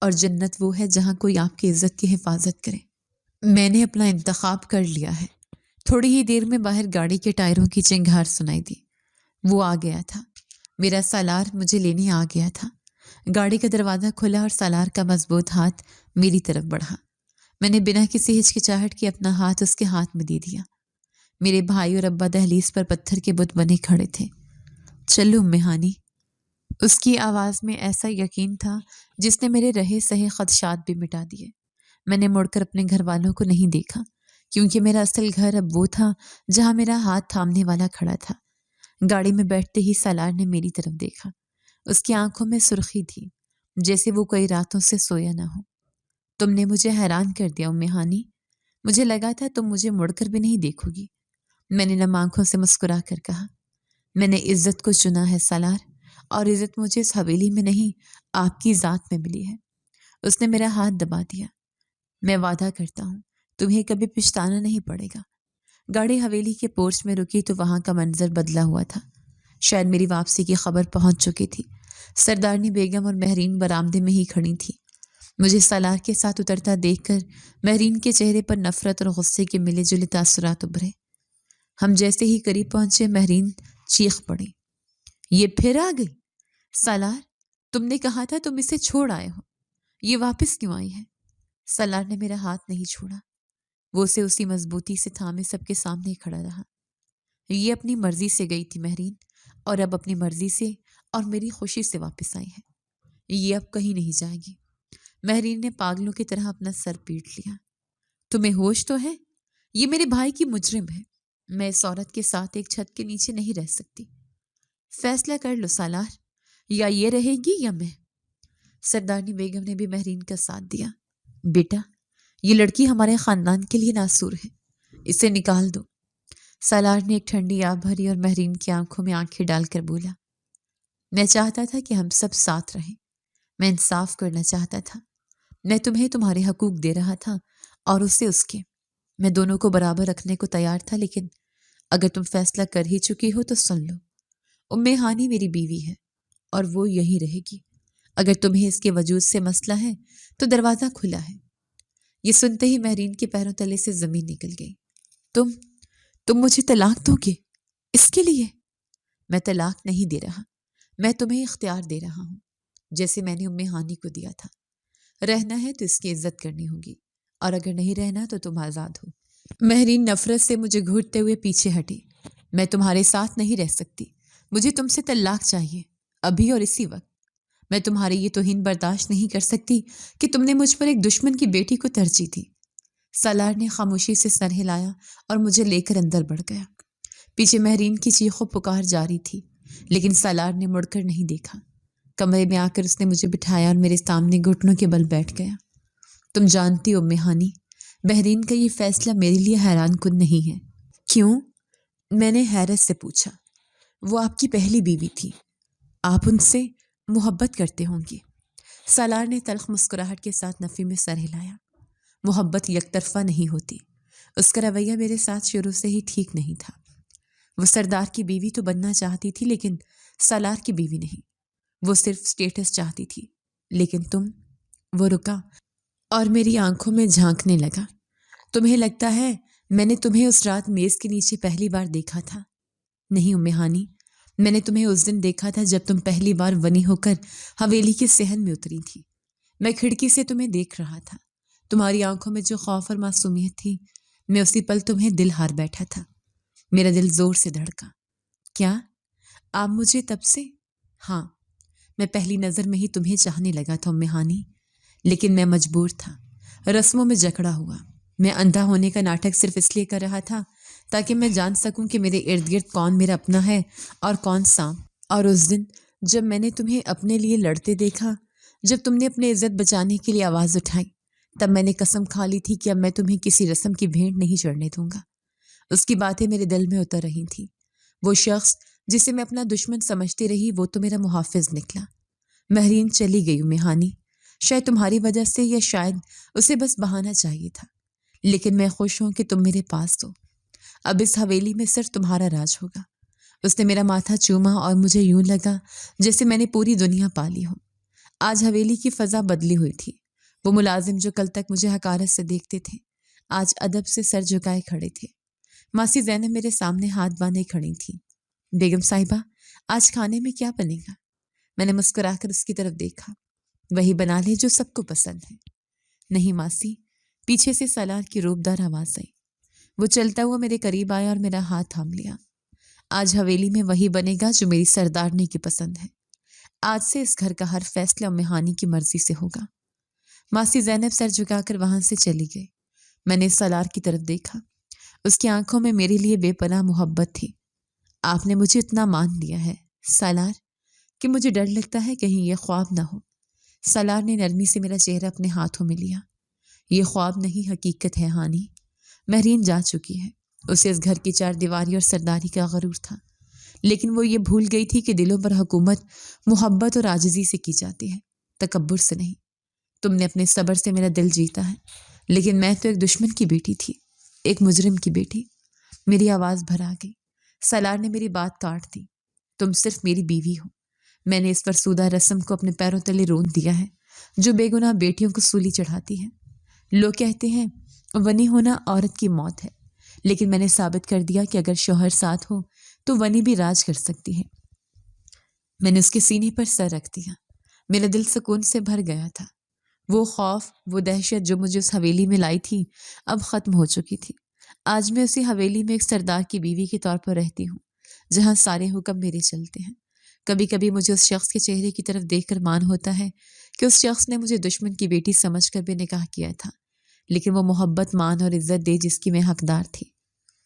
اور جنت وہ ہے جہاں کوئی آپ کی عزت کی حفاظت کرے۔ میں نے اپنا انتخاب کر لیا ہے۔ تھوڑی ہی دیر میں باہر گاڑی کے ٹائروں کی چنگھاڑ سنائی دی۔ وہ آ گیا تھا، میرا سالار مجھے لینے آ گیا تھا۔ گاڑی کا دروازہ کھلا اور سالار کا مضبوط ہاتھ میری طرف بڑھا۔ میں نے بنا کسی ہچکچاہٹ کے اپنا ہاتھ اس کے ہاتھ میں دے دیا۔ میرے بھائی اور ابا دہلیز پر پتھر کے بت بنے کھڑے تھے۔ چلو ام ہانی، اس کی آواز میں ایسا یقین تھا جس نے میرے رہے سہے خدشات بھی مٹا دیے۔ میں نے مڑ کر اپنے گھر والوں کو نہیں دیکھا، کیونکہ میرا اصل گھر اب وہ تھا جہاں میرا ہاتھ تھامنے والا کھڑا تھا۔ گاڑی میں بیٹھتے ہی سالار نے میری طرف دیکھا۔ اس کی آنکھوں میں سرخی تھی، جیسے وہ کئی راتوں سے سویا نہ ہو۔ تم نے مجھے حیران کر دیا ام ہانی، مجھے لگا تھا تم مجھے مڑ کر بھی نہیں دیکھو گی۔ میں نے نم آنکھوں سے مسکرا کر کہا، میں نے عزت کو چنا ہے سالار، اور عزت مجھے اس حویلی میں نہیں، آپ کی ذات میں ملی ہے۔ اس نے میرا ہاتھ دبا دیا۔ میں وعدہ کرتا ہوں تمہیں کبھی پچھتانا نہیں پڑے گا۔ گاڑی حویلی کے پورچ میں رکی تو وہاں کا منظر بدلا ہوا تھا۔ شاید میری واپسی کی خبر پہنچ چکی تھی۔ سردارنی بیگم اور مہرین برآمدے میں ہی کھڑی تھی۔ مجھے سالار کے ساتھ اترتا دیکھ کر مہرین کے چہرے پر نفرت اور غصے کے ملے جلے تاثرات ابھرے۔ ہم جیسے ہی قریب پہنچے مہرین چیخ پڑی، یہ پھر آ گئی؟ سالار، تم نے کہا تھا تم اسے چھوڑ آئے ہو، یہ واپس کیوں آئی ہے؟ سالار نے میرا ہاتھ نہیں چھوڑا، وہ اسے اسی مضبوطی سے تھامے سب کے سامنے کھڑا رہا۔ یہ اپنی مرضی سے گئی تھی مہرین، اور اب اپنی مرضی سے اور میری خوشی سے واپس آئی ہے۔ یہ اب کہیں نہیں جائے گی۔ مہرین نے پاگلوں کی طرح اپنا سر پیٹ لیا۔ تمہیں ہوش تو ہے؟ یہ میرے بھائی کی مجرم ہے، میں اس عورت کے ساتھ ایک چھت کے نیچے نہیں رہ سکتی۔ فیصلہ کر لو سالار، یا یہ رہے گی یا میں۔ سردارنی بیگم نے بھی مہرین کا ساتھ دیا۔ بیٹا، یہ لڑکی ہمارے خاندان کے لیے ناسور ہے، اسے نکال دو۔ سالار نے ایک ٹھنڈی آہ بھری اور مہرین کی آنکھوں میں آنکھیں ڈال کر بولا، میں چاہتا تھا کہ ہم سب ساتھ رہیں، میں انصاف کرنا چاہتا تھا، میں تمہیں تمہارے حقوق دے رہا تھا اور اسے اس کے، میں دونوں کو برابر رکھنے کو تیار تھا، لیکن اگر تم فیصلہ کر ہی چکی ہو تو سن لو، ام ہانی میری بیوی ہے اور وہ یہی رہے گی۔ اگر تمہیں اس کے وجود سے مسئلہ ہے تو دروازہ کھلا ہے۔ یہ سنتے ہی مہرین کے پیروں تلے سے زمین نکل گئی۔ تم مجھے طلاق دو گے؟ اس کے لیے؟ میں طلاق نہیں دے رہا، میں تمہیں اختیار دے رہا ہوں، جیسے میں نے ام ہانی کو دیا تھا۔ رہنا ہے تو اس کی عزت کرنی ہوگی، اور اگر نہیں رہنا تو تم آزاد ہو۔ مہرین نفرت سے مجھے گھورتے ہوئے پیچھے ہٹی۔ میں تمہارے ساتھ نہیں رہ سکتی، مجھے تم سے طلاق چاہیے، ابھی اور اسی وقت۔ میں تمہاری یہ توہین برداشت نہیں کر سکتی کہ تم نے مجھ پر ایک دشمن کی بیٹی کو ترجیح دی۔ سالار نے خاموشی سے سر ہلایا اور مجھے لے کر اندر بڑھ گیا۔ پیچھے مہرین کی چیخ و پکار جاری تھی، لیکن سالار نے مڑ کر نہیں دیکھا۔ کمرے میں آ کر اس نے مجھے بٹھایا اور میرے سامنے گھٹنوں کے بل بیٹھ گیا۔ تم جانتی ہو ام ہانی، بحرین کا یہ فیصلہ میرے لیے حیران کن نہیں ہے۔ کیوں؟ میں نے حیرت سے پوچھا۔ وہ آپ کی پہلی بیوی تھی، آپ ان سے محبت کرتے ہوں گے۔ سالار نے تلخ مسکراہٹ کے ساتھ نفی میں سر ہلایا۔ محبت یک طرفہ نہیں ہوتی۔ اس کا رویہ میرے ساتھ شروع سے ہی ٹھیک نہیں تھا۔ وہ سردار کی بیوی تو بننا چاہتی تھی، لیکن سالار کی بیوی نہیں۔ وہ صرف سٹیٹس چاہتی تھی، لیکن تم۔ وہ رکا اور میری آنکھوں میں جھانکنے لگا۔ تمہیں لگتا ہے میں نے تمہیں اس رات میز کے نیچے پہلی بار دیکھا تھا؟ نہیں ام ہانی، میں نے تمہیں اس دن دیکھا تھا جب تم پہلی بار ونی ہو کر حویلی کے صحن میں اتری تھی۔ میں کھڑکی سے تمہیں دیکھ رہا تھا۔ تمہاری آنکھوں میں جو خوف اور معصومیت تھی، میں اسی پل تمہیں دل ہار بیٹھا تھا۔ میرا دل زور سے دھڑکا۔ کیا آپ مجھے تب سے؟ ہاں، میں پہلی نظر میں ہی تمہیں چاہنے لگا تھا ام ہانی، لیکن میں مجبور تھا، رسموں میں جکڑا ہوا۔ میں اندھا ہونے کا ناٹک صرف اس لیے کر رہا تھا تاکہ میں جان سکوں کہ میرے ارد گرد کون میرا اپنا ہے اور کون سام۔ اور اس دن جب میں نے تمہیں اپنے لیے لڑتے دیکھا، جب تم نے اپنی عزت بچانے کے لیے آواز اٹھائی، تب میں نے قسم کھا لی تھی کہ اب میں تمہیں کسی رسم کی بھیڑ نہیں چڑھنے دوں گا۔ اس کی باتیں میرے دل میں اتر رہی تھیں۔ وہ شخص جسے میں اپنا دشمن سمجھتی رہی، وہ تو میرا محافظ نکلا۔ مہرین چلی گئی ام ہانی، شاید تمہاری وجہ سے، یا شاید اسے بس بہانا چاہیے تھا، لیکن میں خوش ہوں کہ تم میرے پاس ہو۔ اب اس حویلی میں صرف تمہارا راج ہوگا۔ اس نے میرا ماتھا چوما اور مجھے یوں لگا جیسے میں نے پوری دنیا پالی ہو۔ آج حویلی کی فضا بدلی ہوئی تھی۔ وہ ملازم جو کل تک مجھے حقارت سے دیکھتے تھے، آج ادب سے سر جھکائے کھڑے تھے۔ ماسی زینب میرے سامنے ہاتھ باندھے کھڑی تھی۔ بیگم صاحبہ، آج کھانے میں کیا بنے گا؟ میں نے مسکرا کر اس کی طرف دیکھا۔ وہی بنا لے جو سب کو پسند ہے۔ نہیں ماسی، پیچھے سے سالار کی روبدار آواز آئی۔ وہ چلتا ہوا میرے قریب آیا اور میرا ہاتھ تھام لیا۔ آج حویلی میں وہی بنے گا جو میری سردارنی کی پسند ہے۔ آج سے اس گھر کا ہر فیصلہ ام ہانی کی مرضی سے ہوگا۔ ماسی زینب سر جھکا کر وہاں سے چلی گئی۔ میں نے سالار کی طرف دیکھا۔ اس کی آنکھوں میں میرے لیے بے پناہ محبت تھی۔ آپ نے مجھے اتنا مان لیا ہے سالار کہ مجھے ڈر لگتا ہے کہیں یہ خواب نہ ہو۔ سالار نے نرمی سے میرا چہرہ اپنے ہاتھوں میں لیا۔ یہ خواب نہیں، حقیقت ہے ہانی۔ مہرین جا چکی ہے۔ اسے اس گھر کی چار دیواری اور سرداری کا غرور تھا، لیکن وہ یہ بھول گئی تھی کہ دلوں پر حکومت محبت اور عاجزی سے کی جاتی ہے، تکبر سے نہیں۔ تم نے اپنے صبر سے میرا دل جیتا ہے، لیکن میں تو ایک دشمن کی بیٹی تھی، ایک مجرم کی بیٹی۔ میری آواز بھر آ گئی۔ سالار نے میری بات کاٹ دی۔ تم صرف میری بیوی ہو۔ میں نے اس فرسودہ رسم کو اپنے پیروں تلے رون دیا ہے جو بے گناہ بیٹیوں کو سولی چڑھاتی ہے۔ لوگ کہتے ہیں ونی ہونا عورت کی موت ہے، لیکن میں نے ثابت کر دیا کہ اگر شوہر ساتھ ہو تو ونی بھی راج کر سکتی ہے۔ میں نے اس کے سینے پر سر رکھ دیا۔ میرا دل سکون سے بھر گیا تھا۔ وہ خوف، وہ دہشت جو مجھے اس حویلی میں لائی تھی، اب ختم ہو چکی تھی۔ آج میں اسی حویلی میں ایک سردار کی بیوی کے طور پر رہتی ہوں، جہاں سارے حکم میرے چلتے ہیں۔ کبھی کبھی مجھے اس شخص کے چہرے کی طرف دیکھ کر مان ہوتا ہے کہ اس شخص نے مجھے دشمن کی بیٹی سمجھ کر بے نکاح کیا تھا، لیکن وہ محبت، مان اور عزت دے جس کی میں حقدار تھی۔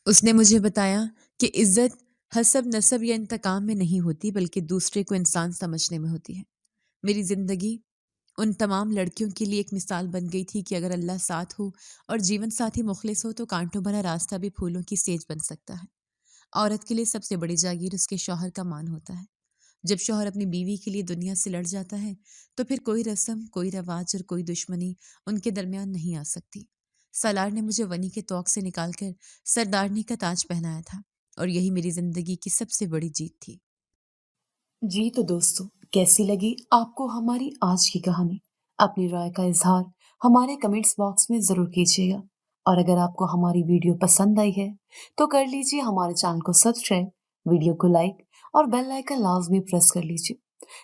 اس نے مجھے بتایا کہ عزت حسب نسب یا انتقام میں نہیں ہوتی، بلکہ دوسرے کو انسان سمجھنے میں ہوتی ہے۔ میری زندگی ان تمام لڑکیوں کے لیے ایک مثال بن گئی تھی کہ اگر اللہ ساتھ ہو اور جیون ساتھی مخلص ہو تو کانٹوں بھرا راستہ بھی پھولوں کی سیج بن سکتا ہے۔ عورت کے لیے سب سے بڑی جاگیر اس کے شوہر کا مان ہوتا ہے۔ جب شوہر اپنی بیوی کے لیے دنیا سے لڑ جاتا ہے تو پھر کوئی رسم، کوئی رواج اور کوئی دشمنی ان کے درمیان نہیں آ سکتی۔ سالار نے مجھے ونی کے توق سے نکال کر سردارنی کا تاج پہنایا تھا، اور یہی میری زندگی کی سب سے بڑی جیت تھی۔ جی تو دوستو، کیسی لگی آپ کو ہماری آج کی کہانی؟ اپنی رائے کا اظہار ہمارے کمنٹس باکس میں ضرور کیجیے گا، اور اگر آپ کو ہماری ویڈیو پسند آئی ہے تو کر لیجیے ہمارے چینل کو سبسکرائب، ویڈیو کو لائک اور بیل آئیکن لازمی پریس کر لیجیے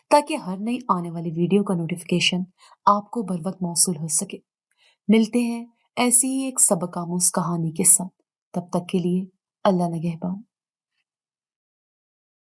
تاکہ ہر نئی آنے والی ویڈیو کا نوٹیفیکیشن آپ کو بر وقت موصول ہو سکے۔ ملتے ہیں ایسی ہی ایک سبق آموز کہانی کے ساتھ، تب تک کے لیے اللہ نگہبان۔